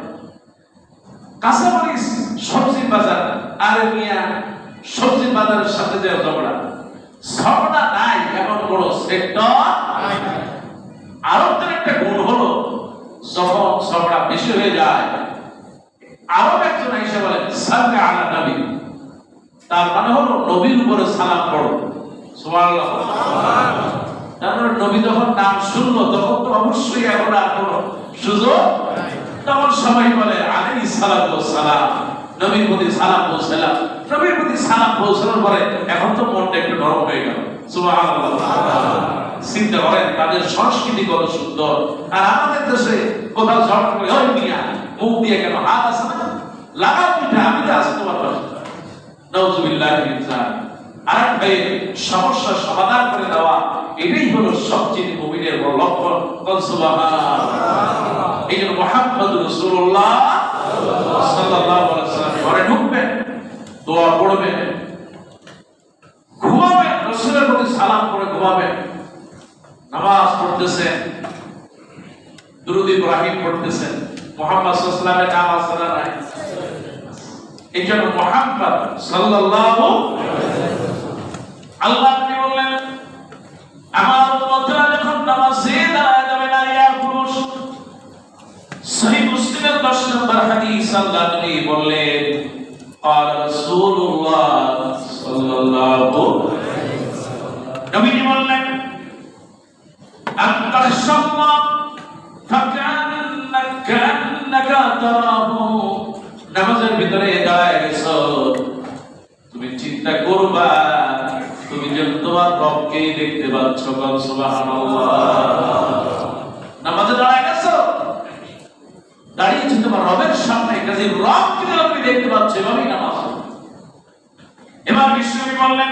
কাঁচামরিচ সবজির বাজার, আরে মিয়া সবজির বাজারের সাথে যে ঝগড়া নাই এমন কোন সেক্টর নাই। আরবদের একটা গুণ হলো যখন ঝগড়া বেশি হয়ে যায়, আরব একজন এসে বলেন সাল্লি আলা নবী, তার মানে হলো নবীর উপরে সালাম পড়ো। সুবহানাল্লাহ। তারপরে নবী যখন নাম শুনলো তখন তো অবশ্যই এখন আর কোনো সুযোগ নাই। তখন সবাই বলে আলাইহিস সালাতু ওয়াস সালাম, নবীর প্রতি সালাম পৌঁছালাম। নবীর প্রতি সালাম পৌঁছানোর পরে এখন তো মনটা একটু নরম হয়ে গেল। সুবহানাল্লাহ। চিন্তা করেন তাদের সংস্কৃতি কত সুন্দর। আর আমাদের দেশে কোথাও ঝড় করে ওই মিয়া মুখ দিয়ে কেন হাত আছে না, লাগাও পিঠা, আমি তো আছি তোমার পাশে। নাউযুবিল্লাহি মিন যালিক। আর ভাই সমস্যার সমাধান করে দেওয়া, এটাই হলো সবচেয়ে মুমিনের বড় লক্ষণ। সুবহানাল্লাহ। এই জন্য মুহাম্মদুর রাসূলুল্লাহ সাল্লাল্লাহু আলাইহি ওয়াসাল্লাম ঘরে ঢুকবেন, দোয়া পড়বেন, ঘুমাবেন, রাসূলের প্রতি সালাম করে ঘুমাবেন। নামাজ পড়তেছেন, দুরূদ ইব্রাহিম পড়তেছেন, মুহাম্মদ সাল্লাল্লাহু আলাইহি ওয়াসাল্লামের নাম আছে না নাই? এই জন্য মুহাম্মদ সাল্লাল্লাহু আল্লাহ নবী বললেন আমার উম্মতরা যখন নামাজে দাঁড়ায় যাবে, নারী আর পুরুষ। সহিহ মুসলিমের 10 নম্বর হাদিস আল্লাহ নবী বললেন قال رسول الله صلى الله عليه وسلم, নবী বললেন أنت الشمع فكأنك تراه, নামাজের ভিতরে দাঁড়ায় গেছো, তুমি চিন্তা করবা তুমি যেন তোমার রবকে দেখতে পাচ্ছ। সুবহানাল্লাহ। নামাজে দাঁড়ায় গেছো, দাঁড়িয়েছো তোমার রবের সামনে, কাজে রবকে তুমি দেখতে পাচ্ছ, এভাবেই নামাজ। এবার বিশ্বনবী বললেন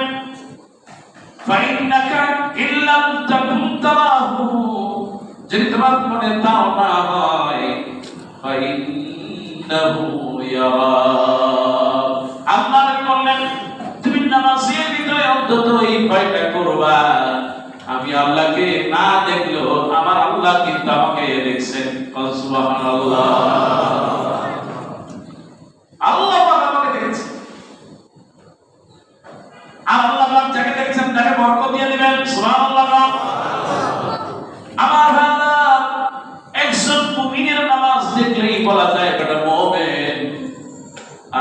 ফাইন্নাকা ইল্লাম তাকুন তারাহু, যদি তোমার মনে তাও না হয় ফাইন্নাহু ইয়ারা, আল্লাহ নবী বললেন তুমি নামাজের ভিতরে অন্তত এই ভয়টা করবা, আমি আল্লাহকে না দেখলেও আমার আল্লাহ কিন্তু আমাকে দেখছেন। সুবহানাল্লাহ। আল্লাহ আমাকে দেখছেন। আল্লাহ যাকে মুমিনের নামাজ দেখলেই বলা যায় এটা মুমিন,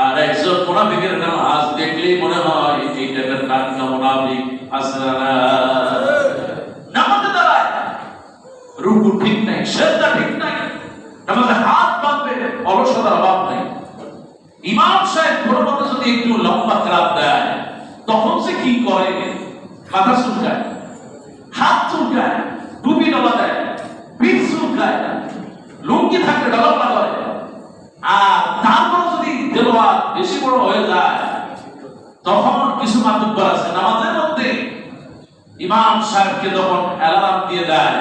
আর একজন মুনাফিকের নামাজ দেখলেই মনে হয় এই টাইপের নামটা মুনাফিক আছে না। নামাজে দাঁড়ায় রুকু ঠিক নাই, সিজদা ঠিক নাই, নামাজে হাত বাঁধবে, অলসতার অভাব নাই। ইমাম সাহেব পরবর্তী যদি একটু লম্বা ক্লাব দেয় তখন সে কি করে? মাথা চুলকায়, হাত চুলকায়, টুপি ডলা দেয়, পিঠ চুলকায়, লুঙ্গি থাকলে ডলা করে। আর তারপর যদি দেওয়ার বেশি বড় হয়ে যায় তখন কিছু মাতুব্বর আছে নামাজের মধ্যে ইমাম সাহেবকে তখন অ্যালার্ম দিয়ে দেয়।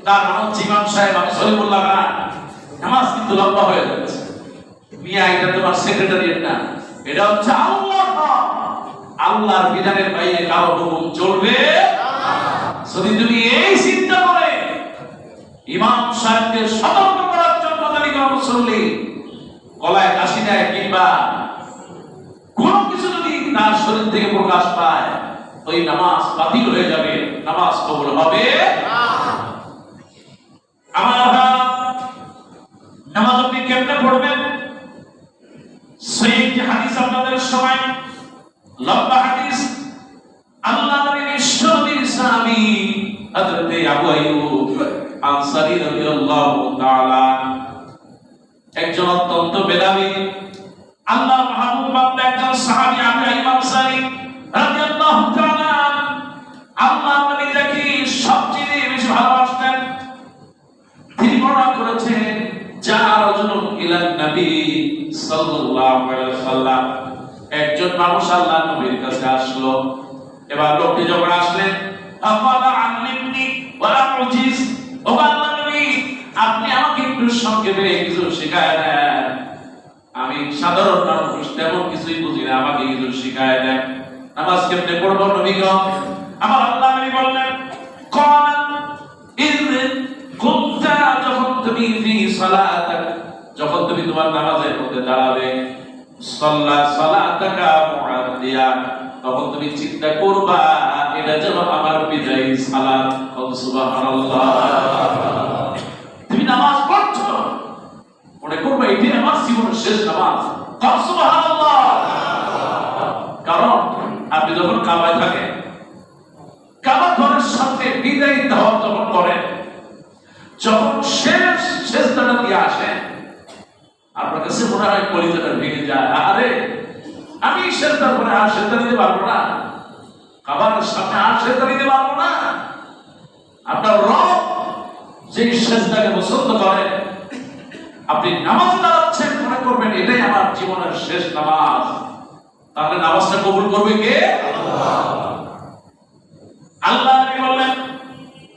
তার মানে হচ্ছে ইমাম সাহেব আমি সলিমুল্লাহ খান, নামাজ কিন্তু লম্বা হয়ে যাচ্ছে। মিয়া এটা তোমার সেক্রেটারিয়েট না, এটা হচ্ছে আল্লাহ। আল্লাহর বিধানের বাইরে কারো হুকুম চলবে না। যদি তুমি এই চিন্তা করে ইমাম সাহেবকে সতর্ক করার জন্য যদি কোনো মুসল্লি গলায় কাশি দেয় কিংবা কোনো কিছু যদি তার শরীর থেকে প্রকাশ পায় ওই নামাজ বাতিল হয়ে যাবে, নামাজ কবুল হবে না। আমার নামাজ আপনি কেমনে পড়বেন? সেই হাদিস আপনাদের সময় লম্বা হাদিস, আল্লাহ নবীর বিশ্বনবীর সাহাবী হযরত আবু আইয়ুব আনসারী রাদিয়াল্লাহু তাআলা একজন অত্যন্ত মেধাবী আল্লাহর মাহবুব বান্দা একজন সাহাবী আবু আইয়ুব আনসারী রাদিয়াল্লাহু তাআলা আল্লাহর নবী যাকে সবচেয়ে বেশি ভালোবাসতেন। তিনি বর্ণনা করেছেন যা রাজুলুন ইলান নবী সাল্লাল্লাহু আলাইহি ওয়াসাল্লাম, একজন মানুষ আল্লাহর নবীর কাছে আসলো। এবার লোকটি যখন আসলেন আফালা আল্লিমনি ওয়া উজিজ, ও আল্লাহর নবী আপনি আমাকে একটু সংক্ষেপে কিছু শেখায় দেন, আমি সাধারণ মানুষ তেমন কিছুই বুঝি না, আমাকে কিছু শেখায় দেন, নামাজ কেমনে পড়ব নবী গো? আমার আল্লাহ নবী বললেন ক্বাল ইয কুনতা, যখন তুমি ফি সালাতাক, যখন তুমি তোমার নামাজের মধ্যে দাঁড়াবে, সাল্লা সালাতাকা মুআদ্দিয়া, তখন তুমি চিন্তা করবা এটা যেন আমার বিদায়ী সালাত। সুবহানাল্লাহ, তুমি নামাজ পড়ছো মনে করবা এটি আমার জীবনের শেষ নামাজ। সুবহানাল্লাহ, কারণ আপনি যখন কাবায় থাকেন, কাবা ঘরের সাথে বিদায়ী দাওয়াত যখন করেন, যখন শেষ সেজদাটা দিয়ে আসেন আপনার কাছে মনে হয় কলিজাটা ভেঙে যায়, আরে আমি সেজদার পরে আর সেজদা দিতে পারবো না, কাবার সামনে আর সেজদা দিতে পারবো না। আপনার রব যে সেজদাকে পছন্দ করে, আপনি নামাজ দাঁড়াচ্ছেন মনে করবেন এটাই আমার জীবনের শেষ নামাজ, তাহলে নামাজটা কবুল করবে কে? আল্লাহ নবী বললেন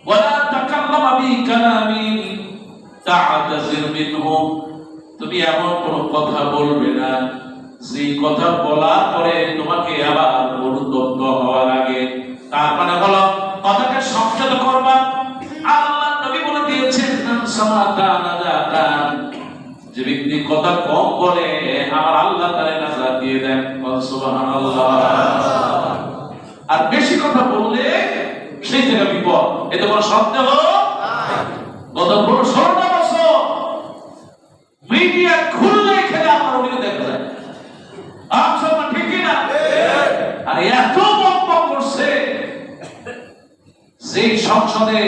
ওয়ালা তাকাল্লামা বিকালামিন তা'তাযির মিনহু, তুমি এমন কোন কথা বলবে না যে কথা বলার পরে তোমাকে আবার অনুতপ্ত হওয়া লাগে। তার মানে হলো কথাকে সংযত করবা। আল্লাহ নবী বলে দিয়েছেন সামাতা নাজাতান, যে ব্যক্তি কথা কম বলে আমার আল্লাহ তাআলা নাজাত দিয়ে দেন। সুবহানাল্লাহ, আর বেশি কথা বললে সেই থেকে বিপদ, এতে কোনো সন্দেহ নাই। গত 16টা বছর মিডিয়া খুললে খেলে আমার অভিযোগ দেখা যায়, আপনারা ঠিকই না? আর এত বক্তব্য করছে সেই সংসদে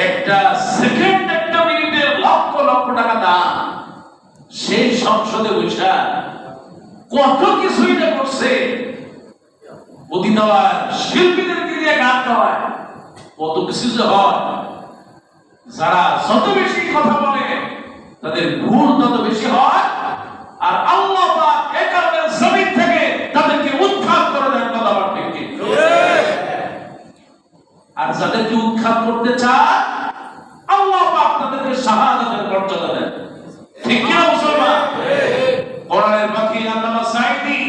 একটা সেকেন্ড একটা মিনিটের লক্ষ লক্ষ টাকা দাম, সেই সংসদে বসে কত কিছুই না করছে, অতি দেওয়ার শিল্পীদেরকে দিয়ে গান দেওয়ায় কত কিছু যে হয়। যারা যত বেশি কথা বলে তাদের ভুল তত বেশি হয়, আর আল্লাহ পাক এই কারণে জমিন থেকে তাদেরকে উৎখাত করে দেন। কথা বলতে ঠিক, আর যাদেরকে উৎখাত করতে চায় আল্লাহ পাক তাদেরকে শাহাদাতের মর্যাদা দেন। ঠিক কি না মুসলমান? কোরআনের বাকি আল্লামা সাঈদী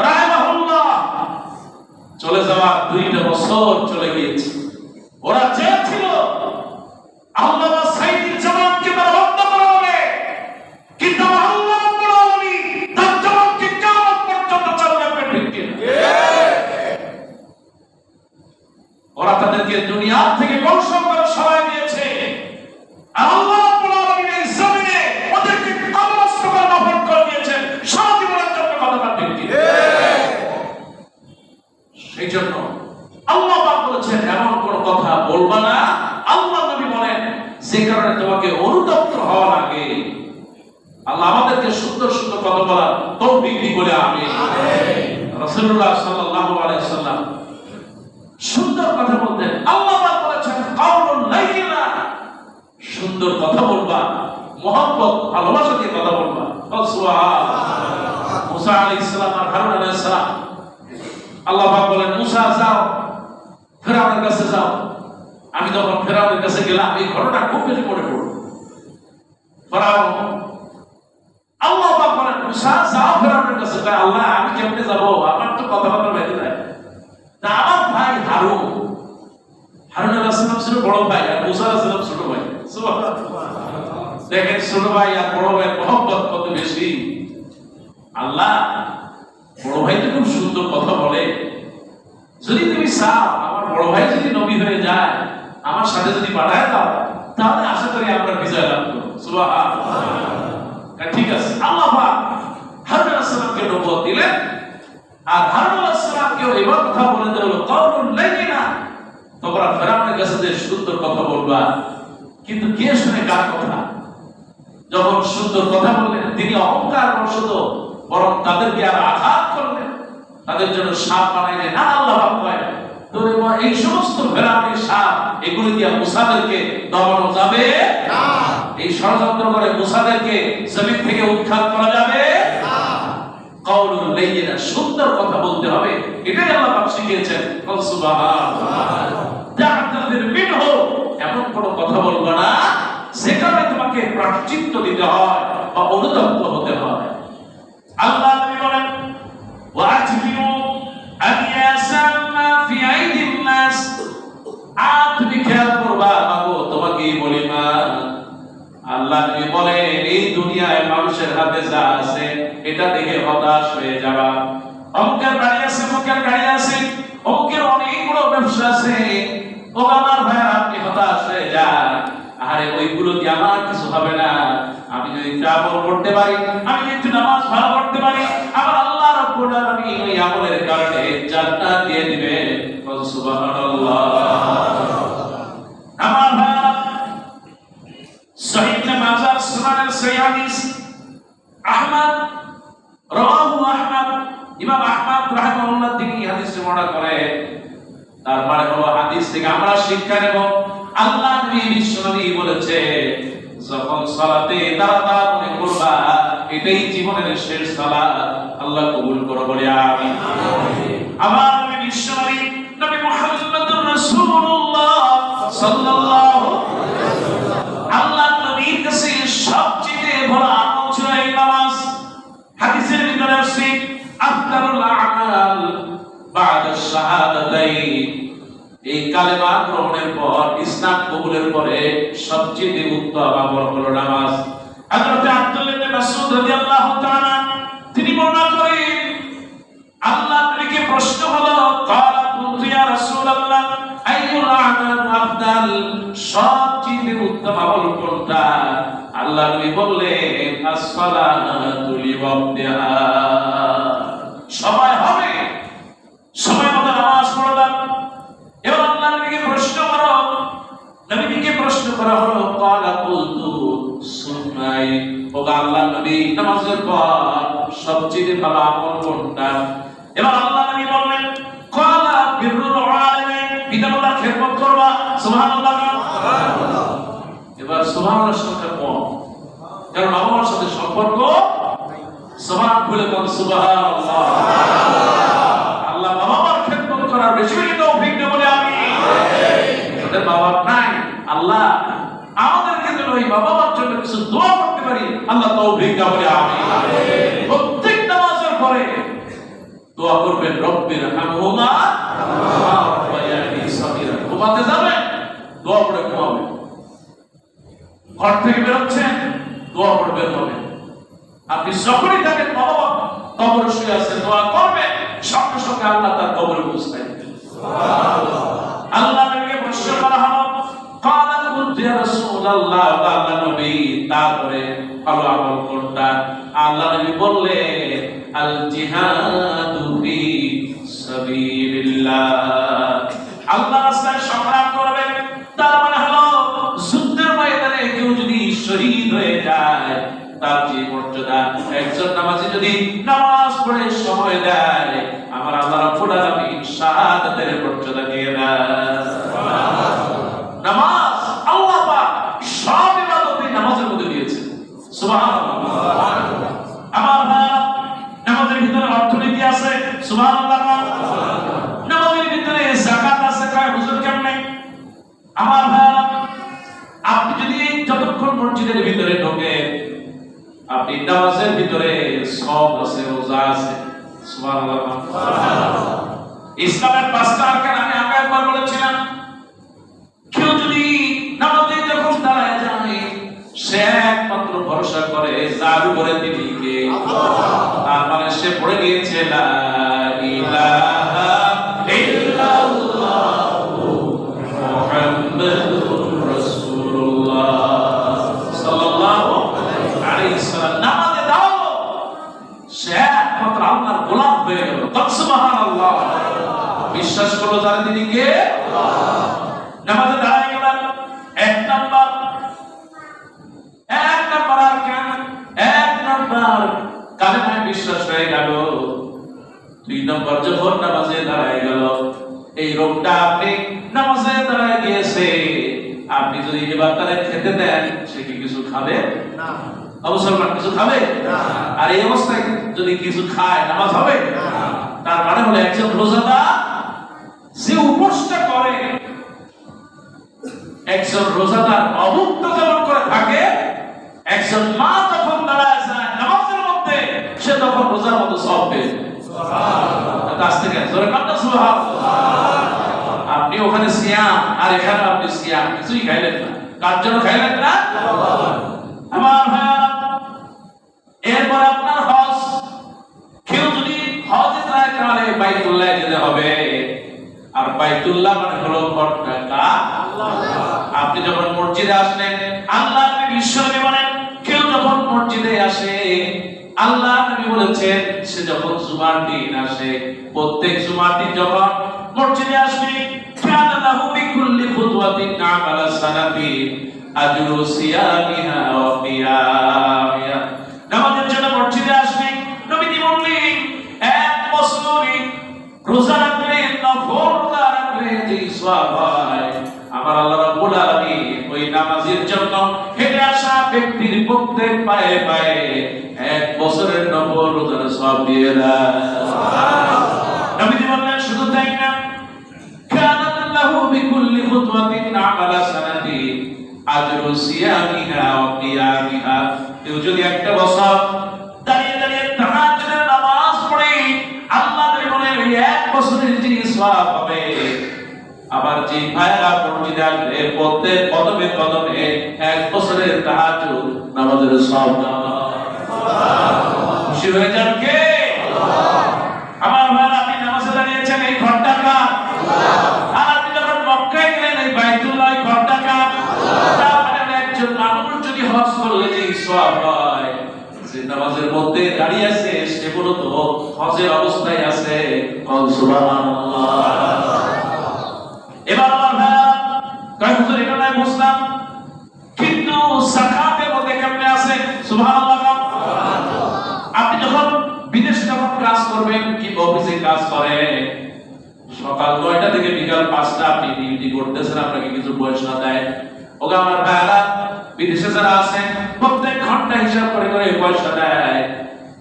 রাহিমাহুল্লাহ চলে যাওয়ার 2টা বছর চলে গিয়েছে। ওরা চেয়েছিল আল্লামা সাঈদীর জবানকে তারা বন্ধ করে দেবে, কিন্তু আল্লাহ রাব্বুল আলামিন তার জবানকে কিয়ামত পর্যন্ত চালু রাখবেন। ঠিক কি? ওরা তাদেরকে দুনিয়া থেকে কৌশল করে সবাই যে কারণে তোমাকে অনুতপ্ত হওয়া লাগে। আল্লাহ আমাদেরকে সুন্দর সুন্দর কথা বলার তৌফিক দিন বলে আমিন। রাসূলুল্লাহ সাল্লাল্লাহু আলাইহি ওয়াসাল্লাম সুন্দর কথা বলতেন। আল্লাহ পাক বলেছেন কাউলুন লাইয়িনা, সুন্দর কথা বলবা, মহব্বত ভালোবাসা দিয়ে কথা বলবা। সুবহানাল্লাহ। মুসা আলাইহিস সালাম আর হারুন আলাইহিস সালাম, আল্লাহ পাক বলেন মুসা যাও ফেরাউনের কাছে যাও। আমি যখন ফেরাউনের কাছে গেলাম এই ঘটনা খুব বেশি মনে পড়ল। ফেরাউন, আল্লাহ পাক বলেন মুসা যাও ফেরাউনের কাছে। আল্লাহ আমি কেমনে যাব, আমার তো কথাবার্তা বেঁধে যায়। তা আমার ভাই হারুন, হারুন আলাইহিস সালাম ছিল বড় ভাই আর মুসা আলাইহিস সালাম ছোট ভাই। সুবহানাল্লাহ। দেখেন ছোট ভাই আর বড় ভাইয়ের মহব্বত কত বেশি। আল্লাহ বড় ভাই তো খুব সুন্দর কথা বলে, যদি তুমি চাও আমার বড় ভাই যদি নবী হয়ে যায়, আমার সাথে যদি পাঠায় দাও, তাহলে আশা করি আমরা বিজয় লাভ করব। সুবহানাল্লাহ। ঠিক আছে। আল্লাহ পাক হারুন আলাইহিস সালামকে নবুয়ত দিলেন, আর হারুন আলাইহিস সালামকে এবার কথা বলে দিল কাউলুন লাইয়িনা, তোমরা ফেরাউনের কাছে যে সুন্দর কথা বলবা। কিন্তু কে শুনে কার কথা? যখন সুন্দর কথা বললেন তিনি অহংকার বশত বরং তাদেরকে আর আঘাত করলেন, তাদের জন্য সাপ বানাইলেন। না, আল্লাহ পাক কয় এই সমস্ত ফেরাউনের সাপ এগুলো দিয়ে মুসাদেরকে দমানো যাবে না। এই ষড়যন্ত্র করে মুসাদেরকে জমিন থেকে উৎখাত করা যাবে না। কাউলুন লাইয়িনা, সুন্দর কথা বলতে হবে, এটাই আল্লাহ পাক শিখিয়েছেন। সুবহানাল্লাহ। তা'তাযির মিনহু, এমন কোনো কথা বলবা না যেখানে তোমাকে প্রায়শ্চিত্ত দিতে হয় বা অনুতপ্ত হতে হয়। আল্লাহ নবী বলেন ওয়াজবিউ আনিয়াসাম মা ফি আইদিন নাস, আর তুমি খেয়াল করবা মাগো তোমাকেই বলি মা, আল্লাহ নবী বলেন এই দুনিয়ায় মানুষের হাতে যা আছে এটা দেখে হতাশ হয়ে যাবা। অমুকের গাড়ি আছে, অমুকের গাড়ি আছে, অমুকের অনেক বড় ব্যবসা আছে, ও আমার ভাইরা আপনি হতাশ হয়ে যান। আরে ওইগুলো দিয়ে আমার কিছু হবে না। আমি যদি আমল করতে পারি, আমি যদি নামাজ ভালো করতে পারি, আমার আল্লাহ রাব্বুল আলামিন ওই আমলের কারণে জান্নাত দিয়ে দিবেন। সুবহানাল্লাহ। আমার ভাইরা সহিহ মাজার সুনানের সহিহ হাদিস আহমদ রাওয়াহু আহমদ, ইমাম আহমদ রাহিমাহুল্লাহ তিনি হাদিসটি বর্ণনা করেন। তার মানে হলো হাদিস থেকে আমরা শিক্ষা নেব আল্লাহ নবী বিশ্বনবী বলেছে যখন সালাতে তাড়াতাড়ি করবা এটাই জীবনের শেষ সালাত, আল্লাহ কবুল করো বলে আমিন। আমার নবী বিশ্বনবী নবী মুহাম্মদুর রাসূলুল্লাহ সাল্লাল্লাহু আলাইহি ওয়াসাল্লাম, আল্লাহ নবীর কাছে সবচেয়ে বড় আমল ছিল এই নামাজ। হাদিসের ভিতরে আছে আফদালুল আমাল বা'দা শাহাদাতাইন, এই কালেমা গ্রহণের পর ইসলাম কবুলের পরে সবচেয়ে উত্তম আমল হলো নামাজ। হযরত আব্দুল্লাহ ইবনে মাসউদ রাদিয়াল্লাহু তাআলা তিনি বর্ণনা করেন আল্লাহ নবীকে প্রশ্ন হলো ক্বালা কুনতু ইয়া রাসূলুল্লাহ আইয়ুল আমাল আফদাল, সবচেয়ে উত্তম আমল কোনটা? আল্লাহ নবী বললেন as-সালাতু লিওয়াক্তিহা, সময় হবে সময় মতো নামাজ পড়বা। এবার আল্লাহ নবীকে প্রশ্ন করো, নবীকে প্রশ্ন করা হলো ক্বালা কুলতু সুন্নাই, ও আল্লাহ নবী নামাজের পর সবচেয়ে ভালো আমল কোনটা? এবার আল্লাহ নবী বললেন ক্বালা বিররুল ওয়ালিদাইন, পিতামাতার খেদমত করবা। সুবহানাল্লাহ। এবার সুবহানাল্লাহ সংখ্যা কম, কারণ আমার সাথে সম্পর্ক সুবহান বলে কোন সুবহানাল্লাহ। আল্লাহ বাবার খেদমত করার বেশি বেশি তৌফিক দেন বলে আমি। যাদের বাবা নাই আল্লাহ আমাদেরকে যেন ওই বাবার জন্য কিছু দোয়া করতে পারি, আল্লাহ তৌফিক দেন বলে আমি। প্রত্যেক নামাজের পরে দোয়া করবেন রব্বির হামহুমা কামা রাব্বায়ানি সগীরা। ঘুমাতে যাবেন দোয়া পড়ে ঘুমাবেন, ঘর থেকে বেরোচ্ছেন দোয়া পড়ে বের হবেন। আপনি যখনই থাকেন বাবা কবরে শুয়ে আছেন দোয়া করবেন, সঙ্গে সঙ্গে আল্লাহ তার কবরে পৌঁছায় দিবেন। সুবহানাল্লাহ। আল্লাহ নবীকে প্রশ্ন করা হলো ক্বালা কুনতু ইয়া রাসূলুল্লাহ, আল্লাহ নবী তারপরে ভালো আমল কোনটা? আল্লাহ নবী বললেন আল জিহাদু ফি সাবিলিল্লাহ, আল্লাহর রাস্তায় সংগ্রাম করবেন। তার মানে হলো যুদ্ধের ময়দানে শহীদ হয়ে যায় তার যে মর্যাদা, একজন নামাজি যদি নামাজ পড়ে সময় দেয় আমার আল্লাহ রাব্বুল আলামিন শাহাদাতের মর্যাদা দিয়ে দেয়। নামাজ আল্লাহ পাক সব ইবাদতই নামাজের মধ্যে দিয়েছেন। সুবহানাল্লাহ। আমার ভাই, নামাজের ভিতরে অর্থনীতি আছে। সুবহানাল্লাহ। নামাজের ভিতরে যাকাত আছে। কয় হুজুর কেমনে? আমার ভাই, আপনি যদি যতক্ষণ মসজিদের ভিতরে ঢোকেন আপনি নামাজের ভিতরে সব আছে, রোজা আছে। সুবহানাল্লাহ। ইসলামের পাঁচটা আরকান আমি আগে একবার বলেছিলাম। কেউ যদি নামাজে যখন দাঁড়ায় যায় সে একমাত্র ভরসা করে যার উপরে তিনি কে, তার মানে সে পড়ে গিয়েছে লা ইলাহা ইল্লাল্লাহু মুহাম্মাদুর রাসূলুল্লাহ সাল্লাল্লাহু আলাইহি সাল্লাম। নামাজে দাও সে একমাত্র আল্লাহর গোলাম হয়ে গেল। সুবহানাল্লাহ। বিশ্বাস করো যার তিনি কে, নামাজে দাঁড়ায় গেলেন। এক নাম্বার আরকান, এক নাম্বার কালেমায় বিশ্বাস হয়ে গেল। দুই নাম্বার যখন নামাজে দাঁড়ায় গেল, এই রোগটা আপনি নামাজে দাঁড়ায় গিয়েছে, আপনি যদি এবার তারে খেতে দেন সে কি কিছু খাবে না? মুসলমান কিছু খাবে না। আর এই অবস্থায় যদি কিছু খায় নামাজ হবে না। তার মানে হলো একজন রোজাদার যে উপোসটা করে, একজন রোজাদার অভুক্ত যেমন করে থাকে, একজন মা যখন দাঁড়ায় যায় নামাজের মধ্যে সে তখন রোজার মতো সওয়াব পেয়ে যায়। সুবহানাল্লাহ। কাছ থেকে জোরে কান্না সুবহানাল্লাহ। আপনি ওখানে সিয়াম আর এখানে আপনি সিয়াম, কিছুই খাইলেন না। কার জন্য খাইলেন না? আমার ভাই, এরপর আপনার হজ। কেউ যদি হজে যায় তাহলে বাইতুল্লাহ যেতে হবে। আর বাইতুল্লাহ মানে হলো ঘরটা আল্লাহ। আপনি যখন মসজিদে আসলেন, আল্লাহ নবী বিশ্বনবী বলেন কেউ যখন মসজিদে আসে, আল্লাহ নবী বলেছেন সে যখন জুমার দিন আসে, প্রত্যেক জুমার দিন যখন মসজিদে আসবে কানা লাহু বিকুল্লি খুতওয়াতিন আমালা সানাতি আজরু সিয়ামিহা ওয়া কিয়ামিহা। নামাজের জন্য মসজিদে আসবে, নবীজি বললেন এক বছরে রোজা রাখলে, নফল রোজা রাখলে যে সওয়াব হয় আমার আল্লাহ রাব্বুল আলামিন ওই নামাজের জন্য হেঁটে আসা ব্যক্তির প্রত্যেক পায়ে পায়ে এক বছরের নফল রোজার সওয়াব দিয়ে দেয়। সুবহানাল্লাহ। নবীজি বললেন শুধু তাই না, কানাত লাহু বিকুল্লি খুতওয়াতিন আমালা সানাতি আজরু সিয়ামিহা ওয়া কিয়ামিহা। কেউ যদি একটা বছর দাঁড়িয়ে দাঁড়িয়ে তাহাজ্জুদের নামাজ পড়ে, আল্লাহ বলেন ওই এক বছরের যে সওয়াব হবে। আবার যে ভাইরা মসজিদে আসবে প্রত্যেক কদমে কদমে এক বছরের তাহাজ্জুদ নামাজের সওয়াব পায়। সুবহানাল্লাহ। খুশি হয়ে যান কে? আল্লাহ। আমার ভাইরা, আপনি নামাজে দাঁড়িয়েছেন, এই ঘরটা কার? আল্লাহ। আর আপনি যখন মক্কায় গেলেন এই বাইতুল্লাহ ঘরটা কার? আল্লাহ। তার মানে একজন মানুষ যদি হজ করলে যে সওয়াব হয়, যে নামাজের মধ্যে দাঁড়িয়ে আছে সে মূলত হজের অবস্থায় আছে। সুবহানাল্লাহ। এবার আমার ভাইরা কয় হুজুর এটা নাই বুঝলাম, কিন্তু যাকাতের মধ্যে কেমনে আছে? সুবহানাল্লাহ। আপনি যখন বিদেশে যখন কাজ করবেন কি অফিসে কাজ করেন, সকাল 9টা থেকে বিকাল 5টা আপনি ডিউটি করতেছেন, আপনাকে কিছু পয়সা দেয়। ওগো আমার ভাইরা, বিদেশে যারা আছেন প্রত্যেক ঘন্টা হিসাব করে করে পয়সা দেয়।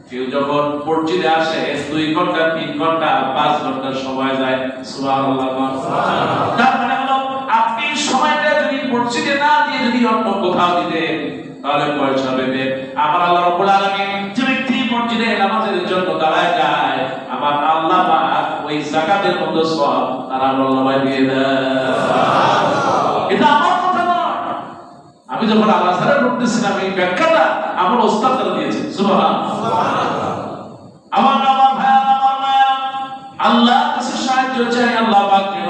কেউ যখন মসজিদে আসে 2 ঘন্টা 3 ঘন্টা 5 ঘন্টা সময় যায়। সুবহানাল্লাহ। তার মানে হলো আপনি সময়টা যদি মসজিদে না দিয়ে যদি অন্য কোথাও দিতেন তাহলে পয়সা পেতেন। আমার আল্লাহ রাব্বুল আলামিন যে ব্যক্তি মসজিদে নামাজের জন্য দাঁড়ায় যায়, আমার আল্লাহ পাক ওই যাকাতের মতো সওয়াব তার আমলনামায় দিয়ে দেয়। এটা আমার কথা নয়, আমি যখন আল্লাহ সারা করতেছিলাম এই ব্যাখ্যাটা আমার ওস্তাদ করে দিয়েছেন। সুবহানাল্লাহ। আমার বাবা ভাই, আমার মায়েরা, আল্লাহর কাছে সাহায্য চাই। আল্লাহ পাক যেন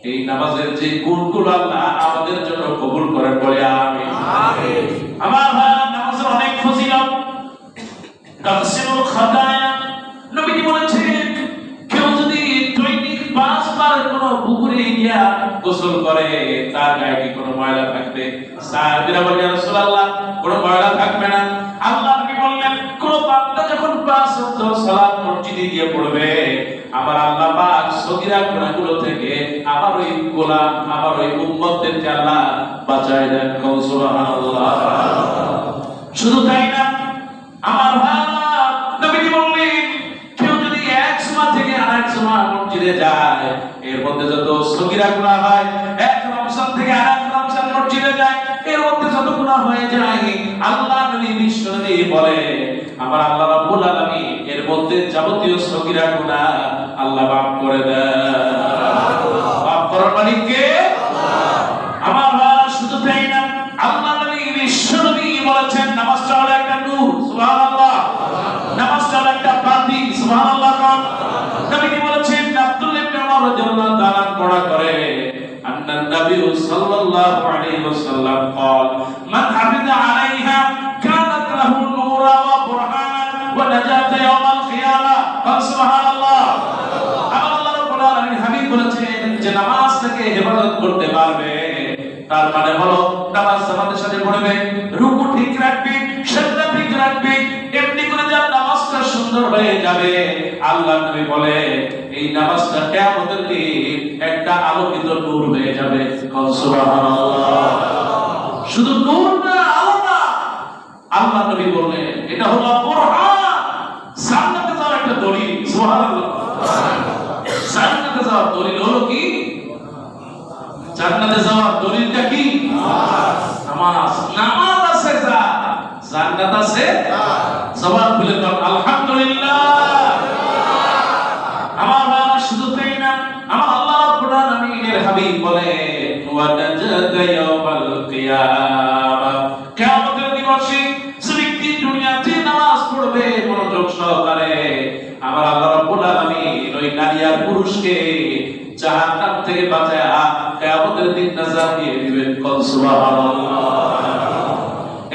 এই নামাজের যে গুণগুলো আল্লাহ আমাদের জন্য কবুল করেন, বলে আমিন। আমিন। আমার ভাই, নামাজের অনেক ফজিলত। তাকসিরুল খাতায়া, নবীজি বলেছেন কেউ যদি দৈনিক 5 বার কোনো পুকুরে গিয়া গোসল করে তার গায়ে কি কোনো ময়লা থাকবে? সাহাবীরা বললেন ইয়া রাসূলুল্লাহ কোনো ময়লা থাকবে না। আল্লাহ নবী বললেন কোন বান্দা যখন 5 ওয়াক্ত সালাত মসজিদে গিয়ে পড়বে আমার আল্লাহ পাক সগীরা গুনাহগুলো থেকে আমার ওই গোলাম আমার ওই উম্মতদেরকে আল্লাহ বাঁচায় দেন। সুবহানাল্লাহ। শুধু তাই না আমার নবী বললেন কেউ যদি এক সময় থেকে আরেক সময় মসজিদে যায় এর মধ্যে যত সগীরা গুনাহ হয় এক রমজান থেকে আরেক রমজান মসজিদে যায় এর মধ্যে যত গুনাহ হয়ে যায় আল্লাহ নবী বিশ্বনবী বলে আমার আল্লাহ রাব্বুল আলামিন এর মধ্যে যাবতীয় সগীরা গুনাহ আল্লাহ মাফ করে দেন। মাফ করার মালিক কে? আমার ভাইরা শুধু তাই না আল্লাহ নবী বিশ্বনবী বলেছেন নামাজটা হলো একটা নূর। সুবহানাল্লাহ। নামাজটা হলো একটা বাতি। সুবহানাল্লাহ। নবী কি বলেছেন আব্দুল্লাহ ইবনে ওমর রাদিয়াল্লাহু তাআলা পড়া করে আন্নান নবী সাল্লাল্লাহু আলাইহি ওয়াসাল্লাম قال من حفظ عليها كانت له نورا وبرهانا ونجاة يوم القيامة। সুবহানাল্লাহ। আল্লাহ রাব্বুল আলামিন হাবিব বলেছেন যে নামাজটাকে হেফাজত করতে পারবে তার মানে হলো নামাজ জামাতের সাথে পড়বে রুকু ঠিক রাখবে সিজদা ঠিক রাখবে এমনি করে যার নামাজটা সুন্দর হয়ে যাবে আল্লাহ নবী বলে এই নামাজটা কিয়ামতের দিন একটা আলোকিত নূর হয়ে যাবে। সুবহানাল্লাহ। শুধু নূর না আলো না আল্লাহ নবী বললেন এটা হলো বুরহান জান্নাতে যাওয়ার একটা দলিল। সুবহানাল্লাহ। জান্নাতে যাওয়ার দলিল হলো কি? জান্নাতে যাওয়ার দলিলটা কি? নামাজ। নামাজ আছে যা জান্নাত আছে জবান খুলে বল আলহামদুলিল্লাহ। আমার বাবা শুধু তাই না আমার আল্লাহ রাব্বুল আলামিনের হাবিব বলে ওয়া নাজাতা ইয়াউমাল কিয়ামাহ কিয়ামতের দিবসে যে ব্যক্তি দুনিয়াতে নামাজ পড়বে মনোযোগ সহকারে আমার আল্লাহ রাব্বুল আলামিন ওই নারী আর পুরুষকে জাহান্নাম থেকে বাঁচায়া কিয়ামতের দিন নাজাত দিয়ে দিবেন। সুবহানাল্লাহ।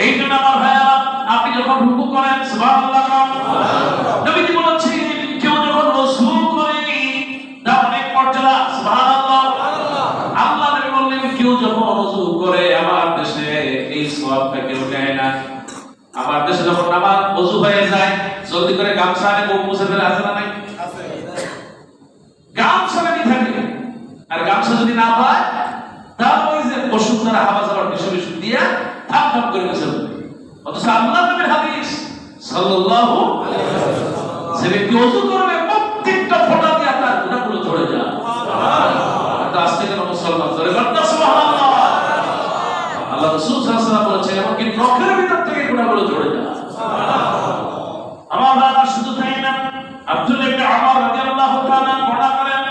এই জন্য আমার ভাইরা আপনি যখন রুকু করেন সুবহানাল্লাহ নবীজি বলেছেন কেউ যখন ওযু করে তা অনেক মর্যাদা। সুবহানাল্লাহ। আল্লাহ নবী বললেন কেউ যখন ওযু করে আমার দেশে এই সওয়াবটা কেউ দেয় না। আমার দেশে যখন নামাজ ওযু হয়ে যায় জলদি করে গামছা আনে মুখ মুছে ফেলে আছে না নাই? আছে। গামছা লাগি থাকে আর গামছা যদি না পায় তাহলে ওই যে ওষুধ দ্বারা হাওয়া যাওয়ার বিষয় দিয়া থাপ থাপ করে গেছে। অথচ আল্লাহ নবীর হাদিস সাল্লাল্লাহু আলাইহি ওয়াসাল্লাম যে ব্যক্তি ওযু করবে প্রত্যেকটা ফোঁটা দিয়ে তার গুনাহগুলো ঝরে যায়। সুবহানাল্লাহ। আজ থেকে মুসলমান ধরে বলতে সুবহানাল্লাহ। আল্লাহ রাসূল সাল্লাল্লাহু আলাইহি ওয়াসাল্লাম বলেছেন এমনকি নখের ভিতর থেকে গুনাহগুলো ঝরে যায়। সুবহানাল্লাহ। আমার বাবা শুধু তাই না আব্দুল্লাহ ইবনে ওমর রাদিয়াল্লাহু তাআলা বর্ণনা করেন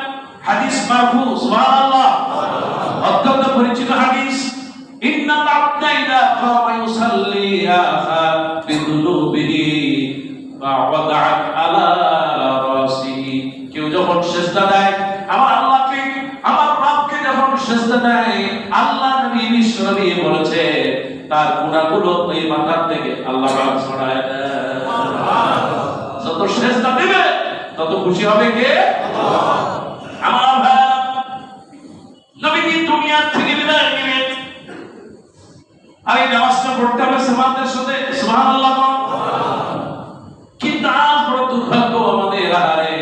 হাদিস মারফু। সুবহানাল্লাহ। অত্যন্ত পরিচিত হাদিস ইন্নাল আবদা ইযা কামা ইউসাল্লি আখা বিদুনুবিহি ওয়া ওয়াদাআত আলা রাসিহি কেউ যখন সিজদা দেয় আমার আল্লাহকে আমার রবকে যখন সিজদা দেয় আল্লাহ নবী বিশ্বনবী বলেছে তার গুনাহগুলো ওই মাথার থেকে আল্লাহ পাক ছড়ায় দেয়। সুবহানাল্লাহ। যত সিজদা দিবে তত খুশি হবে কে? আল্লাহ। আমার ভাই নবী কি দুনিয়া থেকে বিদায় নেবেন আর এই নামাজটা পড়তে হবে জামাতের সাথে। সুবহানাল্লাহ। কিন্তু আজ বড় দুর্ভাগ্য আমাদের আরে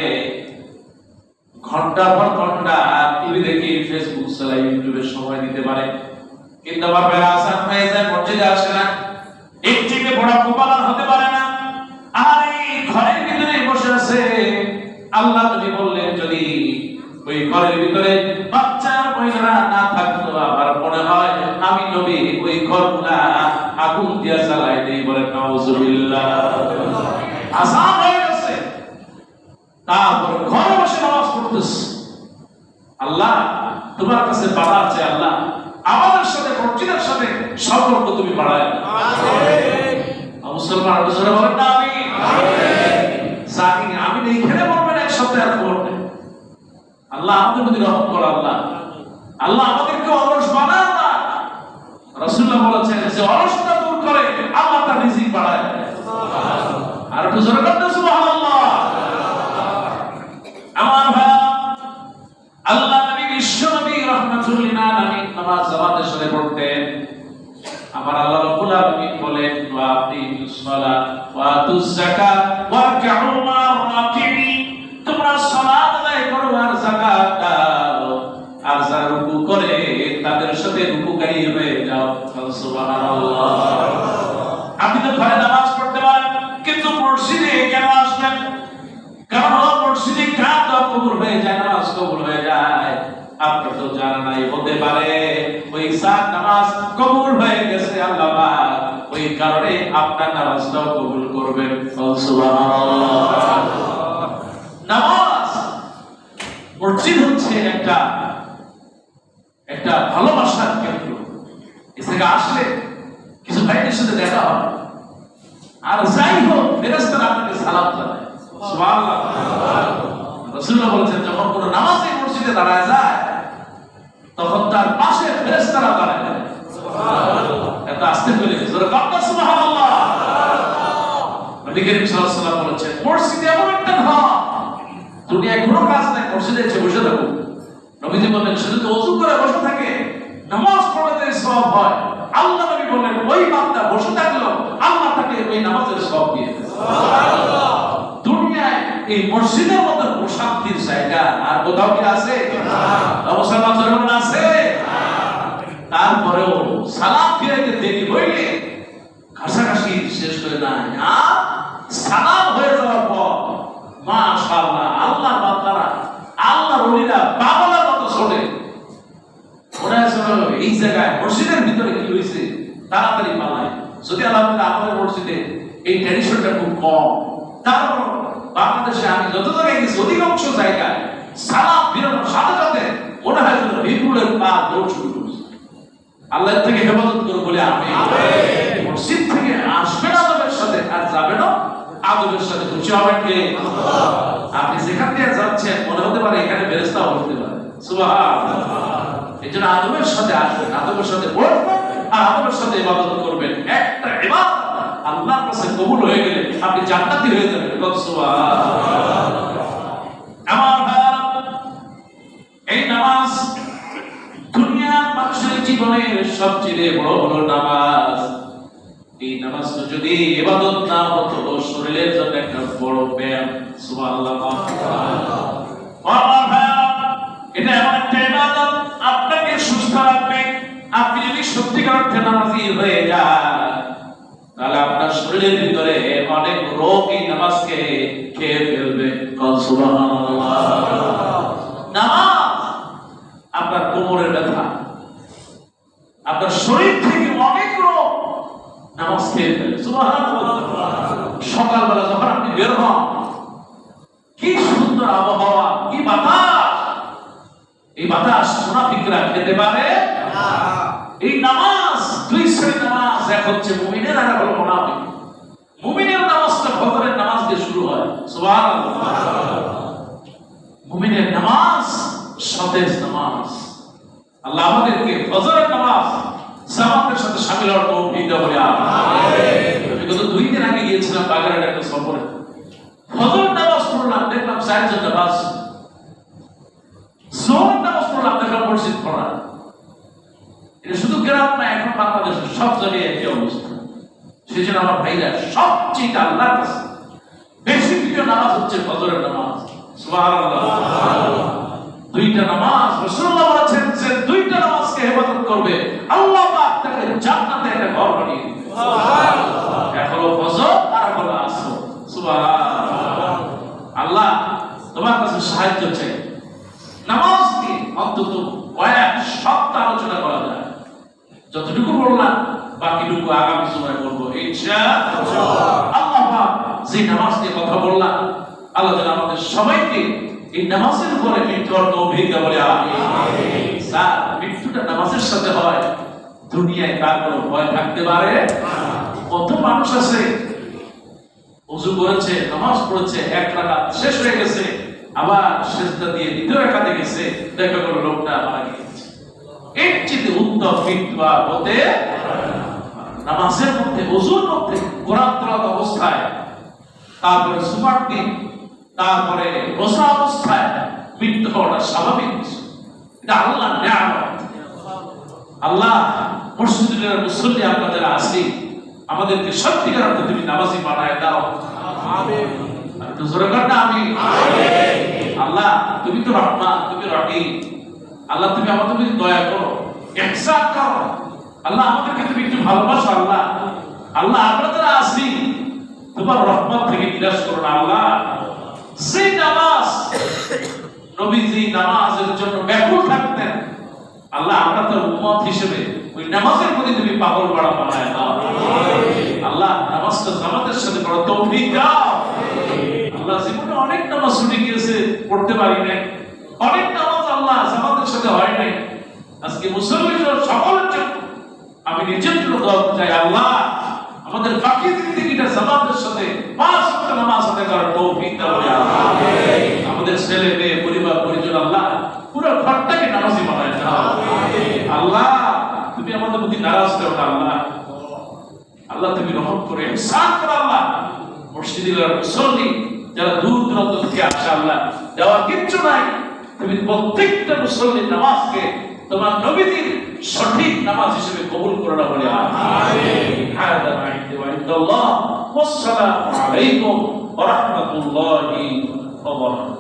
ঘন্টা পর ঘন্টা টিভি দেখে ফেসবুক চালাই ইউটিউবে সময় দিতে পারে কিন্তু আমার বেলা আসান হয়ে যায় মসজিদে আসে না এর থেকে বড় কপাল আর হতে পারে না। আর এই ঘরের ভিতরে বসে আছে আল্লাহ নবী বললেন যদি ওই ঘরের ভিতরে বাচ্চা মহিলারা না থাকতো আমার মনে হয় আমি নবী ওই ঘরগুলা আগুন দিয়া জ্বালাই দেই। বলে নাউজুবিল্লাহ। আসান হয়ে গেছে তারপর ঘরে বসে নামাজ পড়তেছে। আল্লাহ তোমার কাছে বাধা আছে আল্লাহ আমাদের সাথে মসজিদের সাথে সম্পর্ক তুমি বাড়ায়। আমিন। মুসলমান বলে বলেন না আমিন। আমিন। আমি এইখানে বলবেন এক সপ্তাহের খবর নেই। আল্লাহ আমাদের প্রতি রহম করো। আল্লাহ আল্লাহ আমাদেরকে অলস বানায় না। রাসূলুল্লাহ বলেছেন যে অলসতা দূর করে আল্লাহ তার রিজিক বাড়ায়। সুবহানাল্লাহ। আর একটু জোরে বলতে সুবহানাল্লাহ। আমার ভাই আল্লাহ নবী বিশ্বনবী রাহমাতুল্লিল আলামিন নামাজ জামাতের সাথে পড়তেন আমার আল্লাহ রাব্বুল আলামিন বলেন ওয়া আকিমুস সালাত ওয়া আতুজ যাকাত ওয়া রকাউ মা'আর রাকিঈন, তোমরা সালাত আদায় করো আর যাকাত দাও, আর যারা রুকু করে তাদের সাথে রুকুকারী হয়ে যাও। সুবহানাল্লাহ। আপনি তো ঘরে নামাজ পড়তে পারেন, কিন্তু মসজিদে কেন আসবেন? কারণ মসজিদে কাজ কবুল হয়ে যায়, নামাজ কবুল হয়ে যায়। আপনি তো জানেন নাই, হতে পারে ওই সাত নামাজ কবুল হয়ে গেছে আল্লাহ পাক ওই কারণে আপনার নামাজটাও কবুল করবেন। সুবহানাল্লাহ। নামাজ, মসজিদ হচ্ছে একটা ভালোবাসার কেন্দ্র। এখানে আসলে কিছু ভাইদের সাথে দেখা হয়, আর যাই হোক ফেরেশতারা আপনাকে সালাম জানায়। সুবহানাল্লাহ। রাসূলুল্লাহ বলেছেন, যখন কোন নামাজে মসজিদে দাঁড়ায় যায় তখন তার পাশে ফেরেশতারা দাঁড়ায় যায়। সুবহানাল্লাহ। এটা আস্তে বলে জোরে কাঁদা সুবহানাল্লাহ। নবী করিম সাল্লাল্লাহু আলাইহি ওয়াসাল্লাম বলেছেন, মসজিদে এমন একটা ঘর, দুনিয়ায় কোনো কাজ নাই, মসজিদে এসে বসে থাকো। নবীজি বলেন, সে যদি ওযু করে বসে থাকে নামাজ পড়তে সওয়াব হয়। আল্লাহ নবী বলেন, ওই বান্দা বসে থাকলো আল্লাহ তাকে ওই নামাজের সওয়াব দিয়ে দেয়। সুবহানাল্লাহ। দুনিয়ায় এই মসজিদের মতো প্রশান্তির জায়গা আর কোথাও কি আছে? মুসলমান আছে? তারপরেও সালাম ফিরাইতে দেরি হইলে কাছাকাছি শেষ হয়ে যায়, আর সালাম হয়ে যাওয়ার পর মাশাআল্লাহ আল্লাহর বান্দারা, আল্লাহর ওলিরা পাগলের মতো ছোটে। ওরা এই জায়গায় মসজিদের ভিতরে কি হয়েছে তাড়াতাড়ি পালায়। যদি আলহামদুলিল্লাহ আমাদের মসজিদে এই ট্র্যাডিশনটা খুব কম, তারপর বাংলাদেশে আমি যত জায়গায় গেছি অধিকাংশ জায়গায় সালাম ফিরানোর সাথে সাথে মনে হয় যেন বিপুলের পা দৌড় শুরু করছে। আল্লাহ থেকে হেফাজত করে বলে আমি মসজিদ থেকে আসবেন আদবের সাথে আর যাবেন আদবের সাথে। খুশি হবেন কে? আপনি যেখান দিয়ে যাচ্ছেন মনে হতে পারে এখানে ফেরেশতাও বসতে পারে। সুবহানাল্লাহ। এই জন্য আদবের সাথে আসবেন, আদবের সাথে বসবেন আর আদবের সাথে ইবাদত করবেন। একটা ইবাদত আল্লাহর কাছে কবুল হয়ে গেলে আপনি জান্নাতি হয়ে যাবেন। সুবহানাল্লাহ। আমার ভাইরা, এই নামাজ দুনিয়ার মানুষের জীবনের সবচেয়ে বড় নামাজ। এই নামাজটা যদি ইবাদত না হতো শরীরের জন্য একটা বড় ব্যায়াম। সুবহানাল্লাহ। আমার ভাইরা, এটা এমন একটা ইবাদত আপনাকে সুস্থ রাখবে। আপনি যদি সত্যিকার অর্থে নামাজি হয়ে যান তাহলে আপনার শরীরের ভিতরে অনেক রোগ এই নামাজকে খেয়ে ফেলবে। সুবহানাল্লাহ। নামাজ আপনার কোমরের ব্যথা, আপনার শরীর থেকে অনেক রোগ নামাজ খেয়ে ফেলে। সুবহানাল্লাহ। সকালবেলা যখন আপনি বের হন, কি সুন্দর আবহাওয়া, কি বাতাস! এই বাতাস মুনাফিকরা খেতে পারে না। এই নামাজ দুই শ্রেণীর নামাজ, এক হচ্ছে মুমিনের আর এক হলো মুনাফিক। মুমিনের নামাজটা ফজরের নামাজ দিয়ে শুরু হয়। সুবহানাল্লাহ। মুমিনের নামাজ সতেজ নামাজ। আল্লাহ আমাদেরকে ফজরের নামাজ জামাতের সাথে শামিল হওয়ার তৌফিক দান করে। আমিন। আমি গত 2 দিন আগে গিয়েছিলাম বাগেরহাট একটা সফরে। ফজরের নামাজ পড়লাম, দেখলাম 4 জন নামাজ। জোহরের নামাজ পড়লাম, দেখলাম মসজিদ পড়া। এটা শুধু গ্রাম না, এখন বাংলাদেশের সব জায়গায় একই অবস্থা। সেই জন্য আমার ভাইরা সবচেয়ে আল্লাহর কাছে বেশি প্রিয় নামাজ হচ্ছে ফজরের নামাজ। সুবহানাল্লাহ। দুইটা নামাজ রাসূলুল্লাহ বলেছেন যে দুইটা নামাজকে ইবাদত করবে আল্লাহ পাক তাকে জান্নাতে একটা ঘর বানিয়ে দিবেন। সুবহানাল্লাহ। এক হলো ফজর আর এক হলো আসর। সুবহানাল্লাহ। আল্লাহ তোমার কাছে সাহায্য চাই। নামাজ নিয়ে অন্তত কয়েক সপ্তাহ আলোচনা করা যায়। যতটুকু বললাম বাকিটুকু আগামী সময় বলবো ইনশাআল্লাহ। আল্লাহ পাক যে নামাজ নিয়ে কথা বললাম, আল্লাহ যেন আমাদের সবাইকে এই নামাজের উপরে মৃত্যুর তৌফিক দান করে। আমিন। স্যার, মৃত্যুটা নামাজের সাথে হয়, দুনিয়ায় কার কোনো ভয় থাকতে পারে? কত মানুষ আছে ওযু করেছে, নামাজ পড়েছে, এক রাকাত শেষ হয়ে গেছে, আবার সিজদা দিয়ে দ্বিতীয় রাকাতে গেছে, দেখা গেল লোকটা মারা গিয়েছে। এর চেয়ে উত্তম মৃত্যু আর হতে নামাজের মধ্যে, ওযুর মধ্যে কোরআন তেলাওয়াত অবস্থায়, তারপরে সুমার দিন, তারপরে রোজা অবস্থায় মৃত্যু হওয়াটা স্বাভাবিক। এটা আল্লাহর নিয়ামত। আল্লাহ মসজিদের মুসল্লি আমরা যারা আছি আমাদেরকে সত্যিকার অর্থে তুমি নামাজি বানায় দাও। আমিন। আর জোরে কর না আমিন। আমিন। আল্লাহ তুমি তো রহমান, তুমি রহিম। আল্লাহ তুমি আমাদের দয়া করো, ইহসান করো। আল্লাহ আমাদেরকে তুমি একটু ভালোবাসো। আল্লাহ আল্লাহ আমরা যারা আছি তোমার রহমত থেকে নিরাশ করো না। আল্লাহ সেই নামাজ নবীজি নামাজের জন্য ব্যাকুল থাকতেন, আল্লাহ আমরা তো উম্মত হিসেবে ওই নামাজের প্রতি তুমি পাগল পাড়া বানায় দাও। আল্লাহ নামাজটা জামাতের সাথে পড়ো তৌফিক দাও। আল্লাহ জীবনে অনেক নামাজ ছুটে গিয়েছে, পড়তে পারি নাই, অনেক নামাজ আল্লাহ জামাতের সাথে হয় নাই। আজকে মুসলমানদের সকলের জন্য আমি নিজের জন্য দোয়া চাই, আল্লাহ আমাদের বাকি জিন্দেগিটা জামাতের সাথে পাঁচ ওয়াক্ত নামাজ আদায় করার তৌফিক দাও। আমিন। আমাদের ছেলে মেয়ে পরিবার পরিজন আল্লাহ পুরো ঘরটাকে নামাজি বানায় দাও। আল্লাহ তুমি আমাদের প্রতি নারাজ করো না। আল্লাহ আল্লাহ তুমি রহম করে ইহসান করো। আল্লাহ মসজিদের মুসল্লি যারা দূর দূরান্ত থেকে আসে, আল্লাহ দেওয়ার কিচ্ছু নাই, তুমি প্রত্যেকটা মুসল্লির নামাজকে তোমার নবীজির সঠিক নামাজ হিসেবে কবুল করে নাও। বলে আমিন। হাদা মা ইনদি ওয়া ইনদাল্লাহ। ওয়াসসালামু আলাইকুম ওয়া রাহমাতুল্লাহি ওয়া বারাকাতুহু।